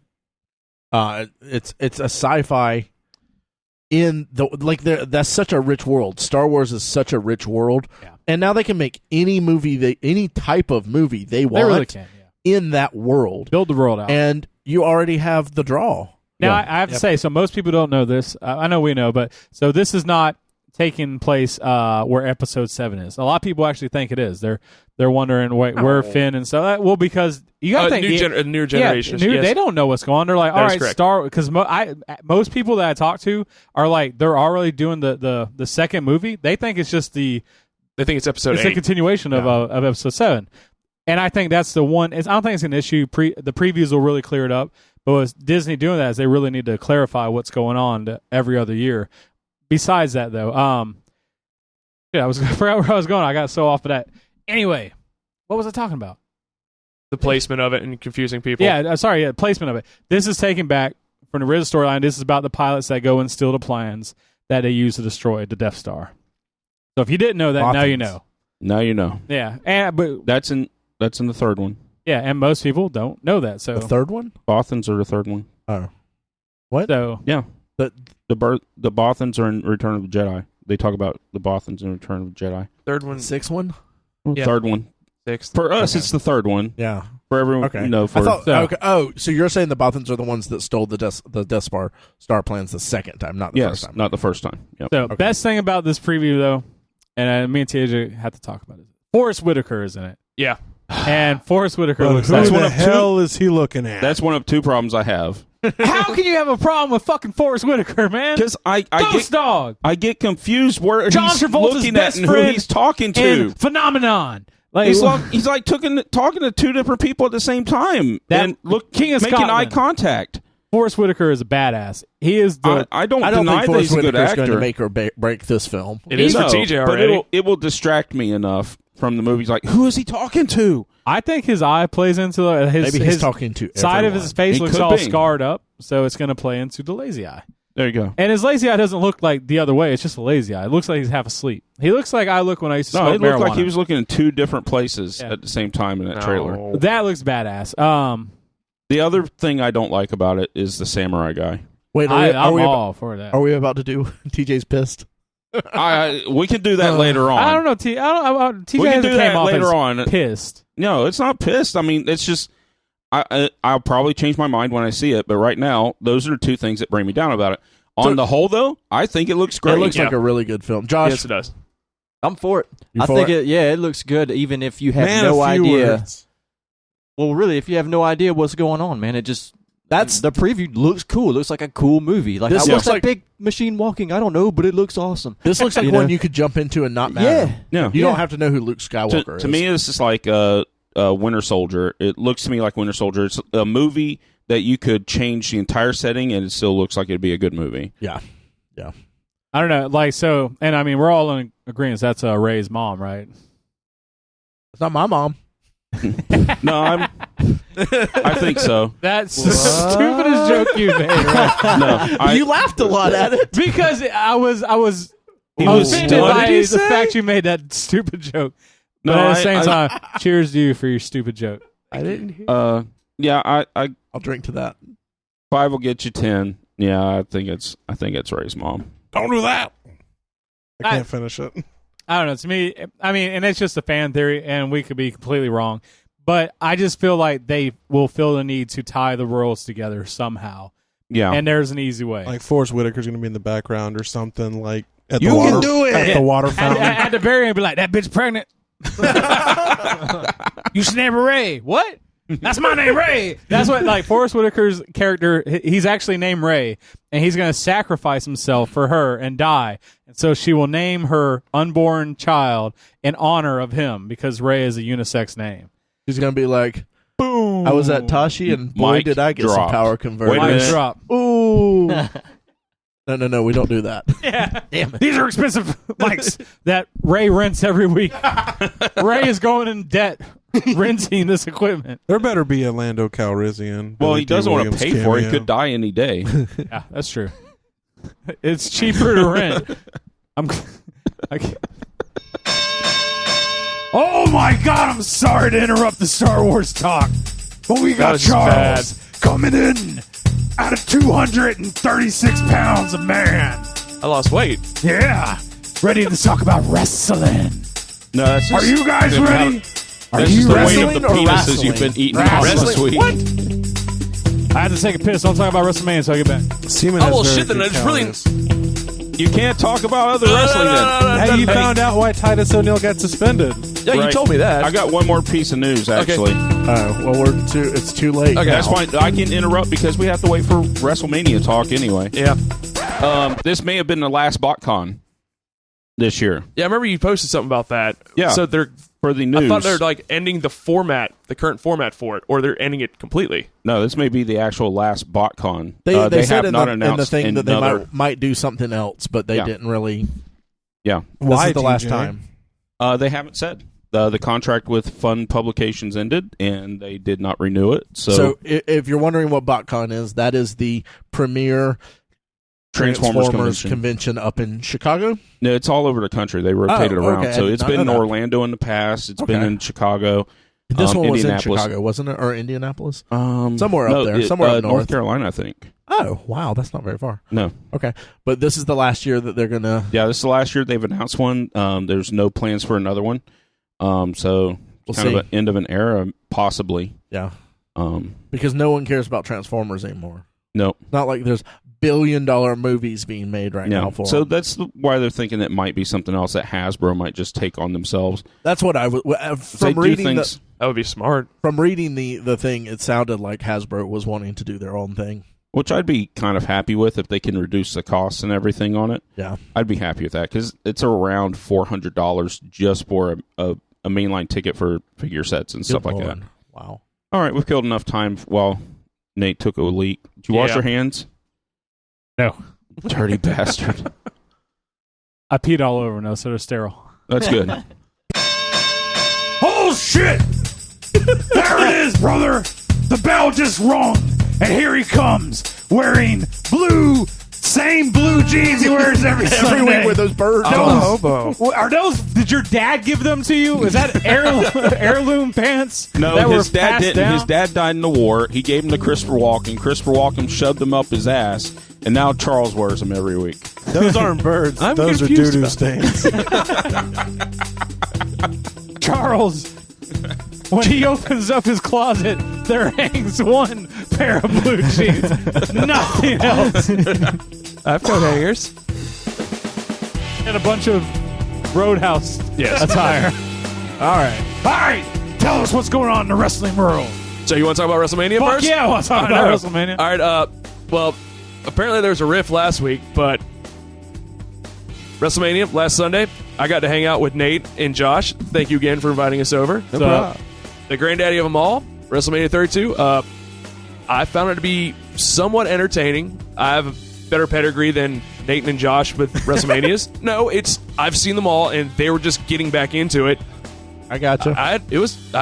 It's a sci-fi in the that's such a rich world. Star Wars is such a rich world, and now they can make any movie, any type of movie they want. They really can, in that world. Build the world out, and you already have the draw. Now I have to say, so most people don't know this. I know we know, but so this is not taking place where Episode 7 is. A lot of people actually think it is. They're wondering where Finn and so well, because you got to think new generation. Yes. They don't know what's going on. They're like, all right, Star, because most people that I talk to are like, they're already doing the second movie. They think it's just they think it's Episode 8. It's a continuation of Episode 7, and I think that's the one. I don't think it's an issue. The previews will really clear it up. But with Disney doing that, is they really need to clarify what's going on every other year. Besides that, though, I forgot where I was going. I got so off of that. Anyway, what was I talking about? The placement of it and confusing people. Placement of it. This is taken back from the original storyline. This is about the pilots that go and steal the plans that they use to destroy the Death Star. So if you didn't know that, now you know. Now you know. Yeah, but that's in the third one. Yeah, and most people don't know that. So the third one, Bothans are the third one. Oh, what? So yeah, the Bothans are in Return of the Jedi. They talk about the Bothans in Return of the Jedi. Third one, sixth one, third one, sixth. For us, it's the third one. Yeah, for everyone. Okay, okay. Oh, so you're saying the Bothans are the ones that stole the Death Star plans the second time, not the first time. Not the first time. Yep. So best thing about this preview, though, and me and TJ had to talk about it. Forrest Whitaker is in it. Yeah. And Forrest Whitaker looks who like the hell is he looking at? That's one of two problems I have. How can you have a problem with fucking Forrest Whitaker, man? Because I get confused where John he's Travolta's looking best at and who friend he's talking to. and Phenomenon. Like, he's like talking to two different people at the same time and King of making Scotland. eye contact. Forrest Whitaker is a badass. He is the. I don't think deny that Forrest he's a good Whitaker's actor. going to make or break this film. It is for TJ already. But it will distract me enough from the movies. Like, who is he talking to? I think his eye plays into his. Maybe he's talking to side everyone. of his face He looks could all be. scarred up, so it's going to play into the lazy eye. There you go. And his lazy eye doesn't look like the other way. It's just a lazy eye. It looks like he's half asleep. He looks like I look when I used to smoke it looked marijuana. like he was looking in two different places at the same time in that trailer. That looks badass. The other thing I don't like about it is the samurai guy. Wait, I'm all for that. Are we about to do TJ's pissed? We can do that later on. I don't know. TJ we can do came that off later as on. Pissed. No, it's not pissed. I mean, it's just I'll probably change my mind when I see it. But right now, those are the two things that bring me down about it. On the whole, though, I think it looks great. It looks like a really good film. Josh, Yes, it does. I'm for it. You I for think it? it looks good, even if you have Man, no a few idea. words. Well, really, if you have no idea what's going on, man, that's the preview looks cool. It looks like a cool movie. Like, This I looks watched like- that big machine walking. I don't know, but it looks awesome. this looks like You one know? you could jump into and not matter. Yeah. You don't have to know who Luke Skywalker is. To me, this is like Winter Soldier. It looks to me like Winter Soldier. It's a movie that you could change the entire setting, and it still looks like it'd be a good movie. Yeah. I don't know. Like, so, and I mean, we're all in agreement. That's Ray's mom, right? It's not my mom. No, I think so. That's the stupidest joke you made, right? No, You laughed a lot at it. Because I was He was offended what by did he the say? fact you made that stupid joke. No, But at the same time, cheers to you for your stupid joke. I didn't hear. Yeah, I'll drink to that. 5 will get you 10. Yeah, I think it's Ray's mom. Don't do that. I can't finish it. I don't know. To me, I mean, and it's just a fan theory, and we could be completely wrong. But I just feel like they will feel the need to tie the worlds together somehow. Yeah. And there's an easy way. Like Forrest Whitaker's going to be in the background or something. Like at You the water, can do it! at the water fountain. At the very end, be like, that bitch pregnant. You should name her Ray. What? That's my name, Ray. That's what, like, Forrest Whitaker's character, he's actually named Ray, and he's going to sacrifice himself for her and die. And so she will name her unborn child in honor of him because Ray is a unisex name. He's gonna be like, Boom. I was at Tashi, and boy, Mic did I get some drop. power Wait a converted. minute. Mic drop. Ooh. No, we don't do that. Yeah. Damn it. These are expensive mics that Ray rents every week. Ray is going in debt renting this equipment. There better be a Lando Calrissian. Well, Billy he D. doesn't want to Williams pay for it. He cameo. could die any day. Yeah, that's true. It's cheaper to rent. Oh my God! I'm sorry to interrupt the Star Wars talk, but we got was Charles coming in at 236 pounds a man. I lost weight. Yeah, ready to talk about wrestling. No, that's Are just you guys the amount ready? of- Are That's you just the weight wrestling of the or penises wrestling? you've been eating Wrestling. this week. What? I had to take a piss. Don't talk about WrestleMania until I get back. Seaman Oh, has well, very shit, then good it's really- calories. You can't talk about other wrestling then. Hey, you Hey, found out why Titus O'Neil got suspended. Yeah, you Right. told me that. I got one more piece of news, actually. Well, it's too late. Okay, That's fine. I can interrupt because we have to wait for WrestleMania talk anyway. Yeah. This may have been the last BotCon this year. Yeah, I remember you posted something about that. Yeah. So they're For the news. I thought they're like ending the format, the current format for it, or they're ending it completely. No, this may be the actual last BotCon. They said have in not the announced thing that they another. might do something else, but they Yeah. didn't really. Yeah. This is the last TJ? time. They haven't said. The contract with Fun Publications ended, and they did not renew it. So if you're wondering what BotCon is, that is the premier Transformers convention up in Chicago. No, it's all over the country. They rotate it around. okay. I So did it's not been in know that. Orlando in the past. It's been Okay. in Chicago. This one was in Indianapolis. Chicago, wasn't it, or Indianapolis? Somewhere up there, somewhere up north. North Carolina, I think. Oh, wow, that's not very far. No. Okay, but this is the last year that they're gonna. Yeah, this is the last year they've announced one. There's no plans for another one. So We'll kind see. of an end of an era, possibly. Yeah, Um, because no one cares about Transformers anymore. no. Not like there's billion-dollar movies being made right now No. for So them. that's why they're thinking it might be something else that Hasbro might just take on themselves. That's what I was They from do reading things. That would be smart. from reading the thing. It sounded like Hasbro was wanting to do their own thing. Which I'd be kind of happy with if they can reduce the costs and everything on it. Yeah, I'd be happy with that because it's around $400 just for a mainline ticket for figure sets and stuff Good like Lord. that. Wow. All right, we've killed enough time while Nate took a leak. Did you wash Yeah. your hands? No. Dirty bastard. I peed all over now, so they're sterile. That's good. Oh shit! There it is, brother! The bell just rung, and here he comes, wearing same blue jeans he wears every Every week with those birds. Are those? Did your dad give them to you? Is that heirloom pants? No, that his were dad passed didn't. down? His dad died in the war. He gave them to Christopher Walken. Christopher Walken shoved them up his ass, and now Charles wears them every week. Those aren't birds. I'm Those are confused doo-doo about stains. Charles, when he opens up his closet, there hangs one pair of blue jeans, nothing else, I've got hangers. and a bunch of Roadhouse attire. All right. All right, tell us what's going on in the wrestling world. So you want to talk about WrestleMania Fuck first? yeah, I want to talk I about know. WrestleMania. All right. Well, apparently there was a riff last week, but WrestleMania last Sunday, I got to hang out with Nate and Josh. Thank you again for inviting us over. No problem. The granddaddy of them all, WrestleMania 32. I found it to be somewhat entertaining. I have a better pedigree than Nate and Josh with WrestleManias. No, I've seen them all, and they were just getting back into it. I gotcha. I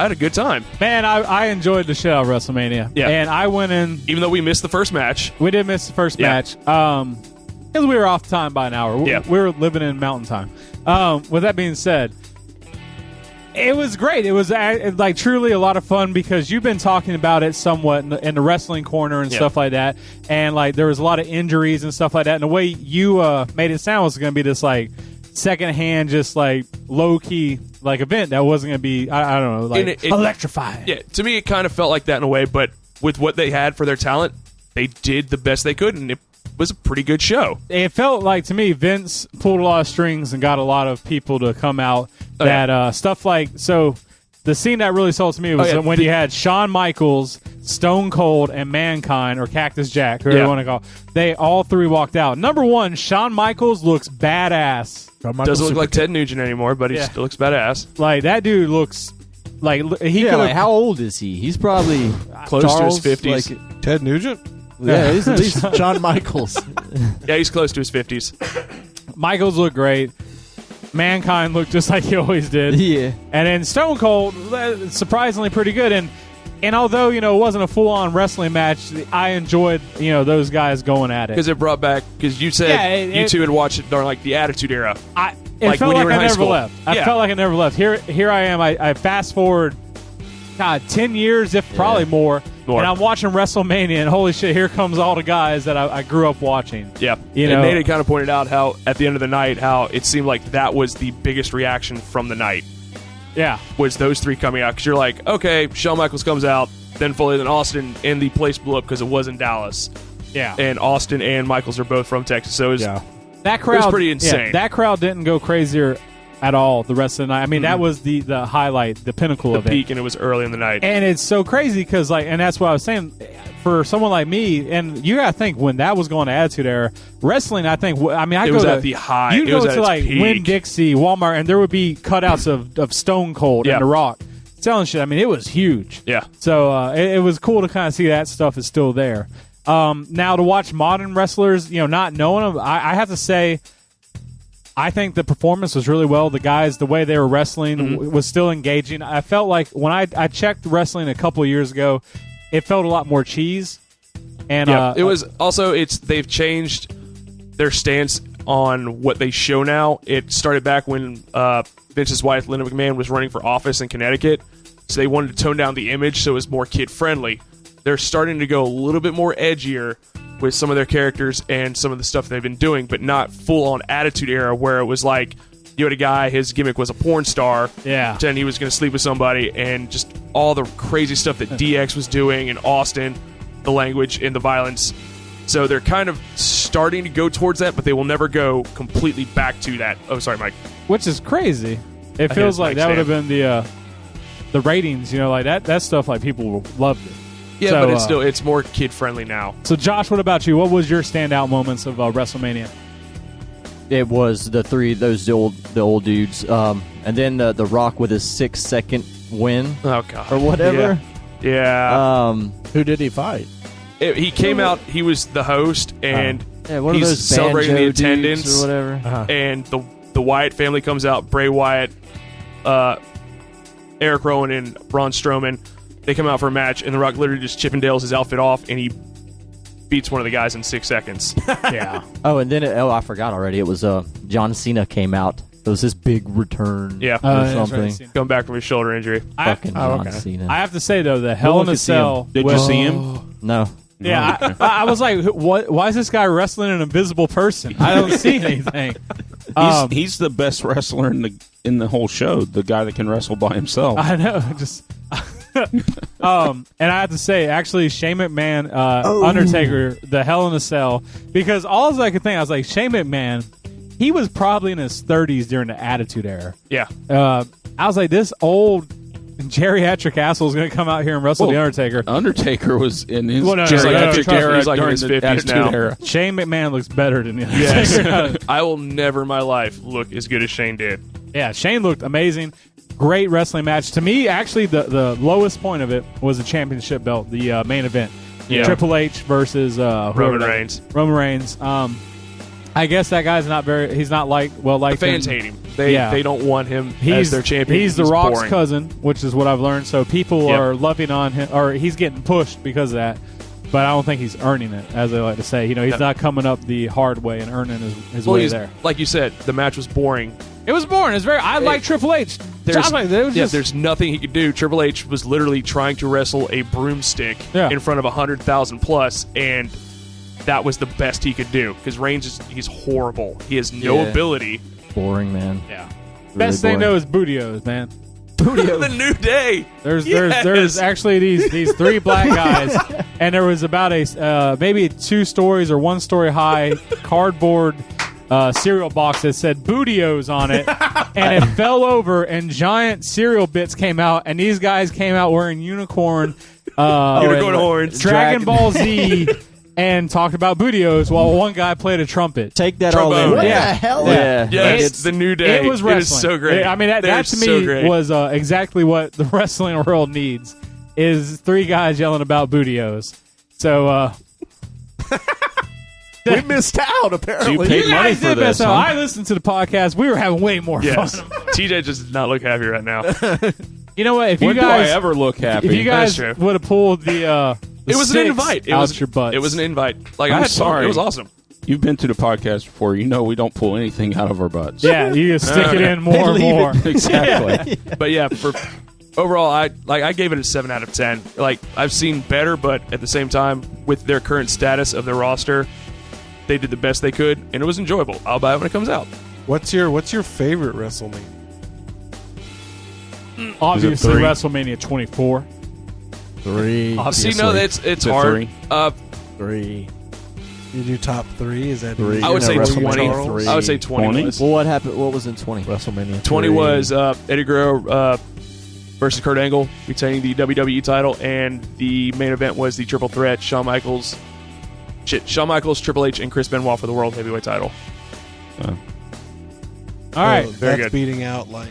had a good time, Man, I enjoyed the shit out of WrestleMania. Yeah. And I went in. even though we missed the first match. We did miss the first Yeah. match because we were off time by an hour. Yeah. We were living in mountain time. With that being said, it was great. It was like truly a lot of fun because you've been talking about it somewhat in the wrestling corner and Yeah. stuff like that. And like there was a lot of injuries and stuff like that. And the way you made it sound was going to be this like secondhand, just like low key like event that wasn't going to be I don't know, like electrifying. Yeah, to me it kind of felt like that in a way, but with what they had for their talent, they did the best they could, and it was a pretty good show. It felt like to me Vince pulled a lot of strings and got a lot of people to come out. Stuff like the scene that really sold to me was when you had Shawn Michaels, Stone Cold, and Mankind, or Cactus Jack, whoever you want to call. They all three walked out. Number one, Shawn Michaels looks badass. Doesn't look like Ted Nugent anymore, but he still looks badass. Like that dude looks like he. Like, how old is he? He's probably close Charles, to his 50s. Like, Ted Nugent? Yeah, he's at least Shawn Michaels. Yeah, he's close to his 50s. Michaels looked great. Mankind looked just like he always did. Yeah. And then Stone Cold, surprisingly pretty good. And although, it wasn't a full-on wrestling match, I enjoyed, those guys going at it. Because it brought back, because you said you two had watched it during like the Attitude Era. It felt like I never left. I felt like I never left. Here I am. I fast forward, 10 years, if probably more. And I'm watching WrestleMania, and holy shit, here comes all the guys that I grew up watching. Yeah. And Nate had kind of pointed out how, at the end of the night, how it seemed like that was the biggest reaction from the night. Yeah. Was those three coming out. Because you're like, okay, Shawn Michaels comes out, then Foley, then Austin, and the place blew up because it was in Dallas. Yeah. And Austin and Michaels are both from Texas. So it was, that crowd, it was pretty insane. Yeah, that crowd didn't go crazier at all the rest of the night. I mean, that was the highlight, the pinnacle of it. The peak, and it was early in the night. And it's so crazy because, and that's what I was saying, for someone like me, and you got to think, when that was going to Attitude Era, wrestling, I think, it was at the high. You'd go to, peak. Winn-Dixie, Walmart, and there would be cutouts of Stone Cold and The Rock selling shit. I mean, it was huge. Yeah. So it was cool to kind of see that stuff is still there. Now, to watch modern wrestlers, not knowing them, I have to say, I think the performance was really well. The guys, the way they were wrestling was still engaging. I felt like when I checked wrestling a couple of years ago, it felt a lot more cheese. And it was also they've changed their stance on what they show now. It started back when Vince's wife, Linda McMahon, was running for office in Connecticut, so they wanted to tone down the image so it was more kid friendly. They're starting to go a little bit more edgier with some of their characters and some of the stuff they've been doing, but not full-on Attitude Era where it was like you had a guy, his gimmick was a porn star, pretending he was going to sleep with somebody, and just all the crazy stuff that DX was doing, and Austin, the language and the violence. So they're kind of starting to go towards that, but they will never go completely back to that. Oh, sorry, Mike. Which is crazy. It feels like that would have been the ratings, like that stuff, like people loved it. Yeah, so, but it's more kid-friendly now. So, Josh, what about you? What was your standout moments of WrestleMania? It was the old dudes, and then the Rock with his 6-second win. Oh God, or whatever. Yeah. Who did he fight? He came out. He was the host, and one he's of those celebrating the attendance or whatever. And the Wyatt family comes out. Bray Wyatt, Eric Rowan, and Braun Strowman. They come out for a match, and The Rock literally just Chippendales his outfit off, and he beats one of the guys in 6 seconds. Yeah. Oh, and then I forgot already. It was John Cena came out. It was his big return. Yeah. Or something. Right, coming back from his shoulder injury. Fucking John Cena. I have to say though, the Hell in a Cell. Did you see him? No. Yeah, I was like, what? Why is this guy wrestling an invisible person? I don't see anything. He's the best wrestler in the whole show. The guy that can wrestle by himself. I know. Just. And I have to say, actually, Shane McMahon, Undertaker, the Hell in a Cell, because all I could think, I was like, Shane McMahon, he was probably in his 30s during the Attitude Era. Yeah. I was like, this old geriatric asshole is going to come out here and wrestle the Undertaker. Undertaker was in his geriatric era. He's like in his 50s now. Era. Shane McMahon looks better than the Yes. Undertaker. I will never in my life look as good as Shane did. Yeah, Shane looked amazing. Great wrestling match. To me, actually, the lowest point of it was the championship belt, the main event. Yeah. Triple H versus Roman Reigns. Roman Reigns. I guess that guy's he's not liked. The fans hate him. They don't want him as their champion. He's the Rock's cousin, which is what I've learned. So people are loving on him, or he's getting pushed because of that. But I don't think he's earning it, as they like to say. He's not coming up the hard way and earning his way there. Like you said, the match was boring. It was boring. It's I like Triple H. There's nothing he could do. Triple H was literally trying to wrestle a broomstick in front of 100,000 plus, and that was the best he could do. Because Reigns he's horrible. He has no ability. boring, man. Yeah. Really Best thing boring. though is Bootios, man. The New Day. There's actually these three black guys, and there was about maybe 2 stories or 1 story high cardboard cereal box that said Bootios on it, and it fell over, and giant cereal bits came out, and these guys came out wearing unicorn horns, Dragon Ball Z, and talked about Bootios while one guy played a trumpet. Take that all in. What Yeah. the hell? Yeah. Yes, It's the New Day. It was wrestling. It is so great. I mean, that to so me great. was exactly what the wrestling world needs, is 3 guys yelling about Bootios. So, We missed out, So apparently. you paid you money guys for did this, miss out. huh? I listened to the podcast. We were having way more Yes. fun. TJ just does not look happy right now. You know what? If When you do I guys ever look happy? if you guys That's true. would have pulled the It was an sticks invite. It out was your butts. It was an invite. Like I'm I had fun. sorry. It was awesome. You've been to the podcast before. You know we don't pull anything out of our butts. Yeah, you just stick it in more and leave more. Exactly. But yeah, for overall, I gave it a 7 out of 10. Like I've seen better, but at the same time, with their current status of their roster, they did the best they could, and it was enjoyable. I'll buy it when it comes out. What's your favorite WrestleMania? Obviously, 3? WrestleMania 24. 3. See, no, it's Is it hard. 3? 3. You do top 3? Is that 3. I would say WrestleMania 20. 3. I would say 20. 20? Was. Well, what happened? What was in 20? WrestleMania 20 3. was Eddie Guerrero versus Kurt Angle, retaining the WWE title, and the main event was the triple threat: Shawn Michaels, Triple H, and Chris Benoit for the World Heavyweight title. All right. Oh, very that's good. beating out like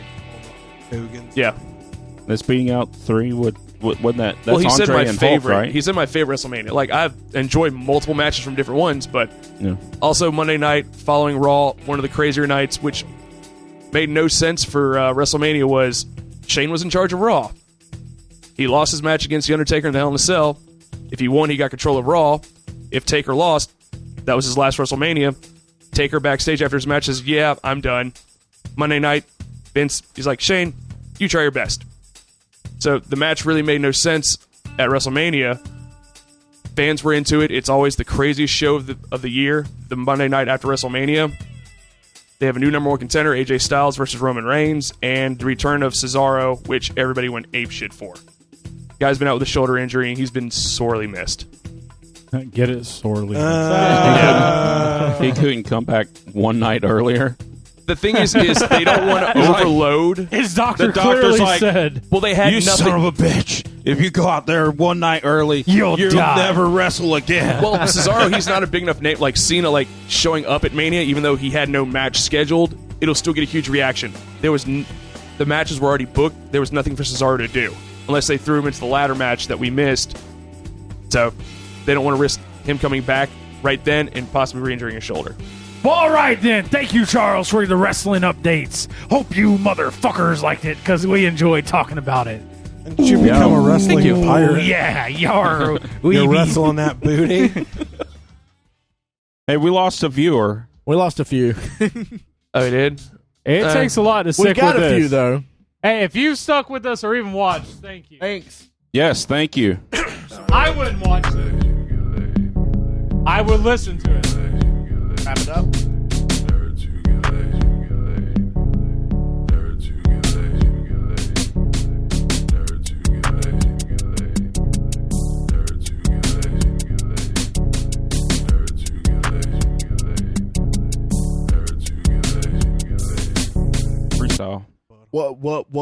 Hogan's. Yeah. That's beating out 3. Wasn't that? That's Well, he said Andre my and favorite. Hulk, right? He said my favorite WrestleMania. Like I've enjoyed multiple matches from different ones, but Yeah. also Monday night following Raw, one of the crazier nights, which made no sense for WrestleMania, was Shane was in charge of Raw. He lost his match against The Undertaker in the Hell in a Cell. If he won, he got control of Raw. If Taker lost, that was his last WrestleMania. Taker backstage after his match says, "Yeah, I'm done." Monday night, Vince, he's like, "Shane, you try your best." So the match really made no sense at WrestleMania. Fans were into it. It's always the craziest show of the year, the Monday night after WrestleMania. They have a new number 1 contender, AJ Styles versus Roman Reigns, and the return of Cesaro, which everybody went apeshit for. Guy's been out with a shoulder injury, and he's been sorely missed. Get it sorely. He couldn't come back one night earlier. The thing is they don't want to overload. His doctor The doctor's clearly like, said, Well, they had You nothing. son of a bitch! If you go out there one night early, You'll die. never wrestle again. Well, Cesaro, he's not a big enough name. Like Cena, like showing up at Mania, even though he had no match scheduled, it'll still get a huge reaction. The matches were already booked. There was nothing for Cesaro to do, unless they threw him into the ladder match that we missed. So they don't want to risk him coming back right then and possibly re-injuring his shoulder. well, all right then. Thank you, Charles, for the wrestling updates. Hope you motherfuckers liked it, because we enjoyed talking about it. And did you become a wrestling pirate? Yeah, yar. You're wrestling that booty. Hey, we lost a viewer. We lost a few. Oh, he did? It takes a lot to We stick got with a this. few, though. Hey, if you stuck with us or even watched, thank you. Thanks. Yes, thank you. I wouldn't watch it. I would listen to it. Wrap it up. Freestyle. What?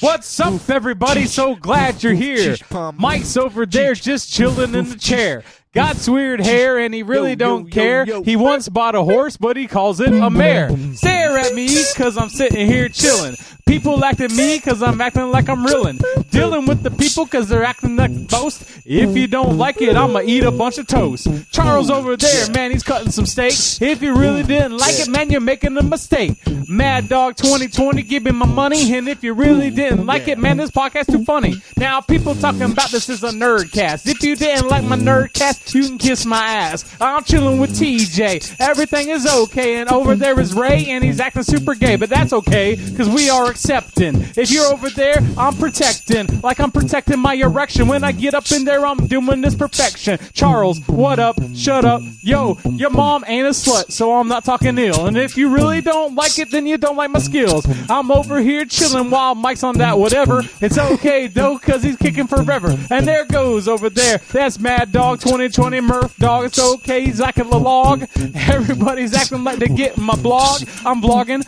What's up, everybody? So glad you're here. Mike's over there just chilling in the chair. Got weird hair and he really don't care. He once bought a horse, but he calls it a mare. Stare at me, cause I'm sitting here chilling. People acting me, cause I'm acting like I'm reeling. Dealing with the people, cause they're acting like boast. If you don't like it, I'ma eat a bunch of toast. Charles over there, man, he's cutting some steak. If you really didn't like it, man, you're making a mistake. Mad Dog 2020, give me my money. And if you really didn't like it, man, this podcast too funny. Now, people talking about this is a nerdcast. If you didn't like my nerdcast, you can kiss my ass. I'm chilling with TJ. Everything is okay. And over there is Ray, and he's acting super gay. But that's okay, because we are accepting. If you're over there, I'm protecting. flexing like I'm protecting my erection. When I get up in there, I'm doing this perfection. Charles, what up? Shut up. Yo, your mom ain't a slut, so I'm not talking ill. And if you really don't like it, then you don't like my skills. I'm over here chilling while Mike's on that whatever. It's okay, though, because he's kicking forever. And there goes over there. That's Mad Dog 2020 Murph Dog. It's okay, he's acting a log. Everybody's acting like they get my blog. I'm blogging.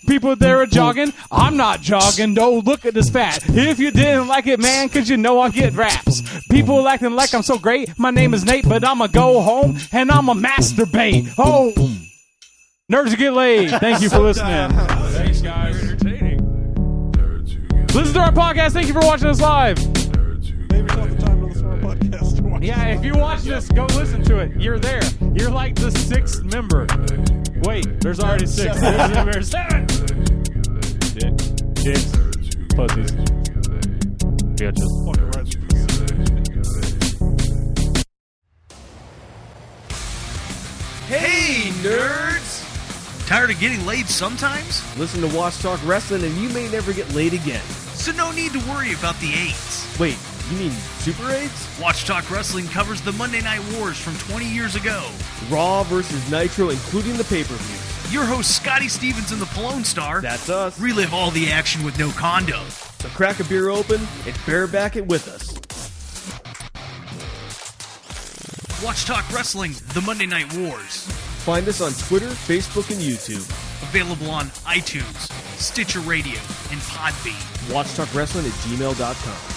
People there are jogging. I'm not jogging, though. Look at this fat. If you didn't like it, man, because you know I get raps. People acting like I'm so great. My name is Nate, but I'ma go home and I'ma masturbate. Oh, nerds get laid. Thank you for listening. Thanks, guys. Entertaining. Listen to our podcast. Thank you for watching us live. Maybe yourself the time to listen to our podcast. Watch Yeah, if you watch this, go listen to it. You're there. You're like the 6th member. Wait, there's already 6. There's 7. Dicks. Pussies. Bitches. Hey, nerds! Tired of getting laid sometimes? Listen to Watch Talk Wrestling and you may never get laid again. So no need to worry about the AIDS. Wait, you mean Super AIDS? Watch Talk Wrestling covers the Monday Night Wars from 20 years ago. Raw versus Nitro, including the pay-per-view. Your host, Scotty Stevens and the Pallone Star, That's us. relive all the action with no condom. So crack a beer open and bareback it with us. Watch Talk Wrestling, the Monday Night Wars. Find us on Twitter, Facebook, and YouTube. Available on iTunes, Stitcher Radio, and Podbean. WatchTalkWrestling@gmail.com.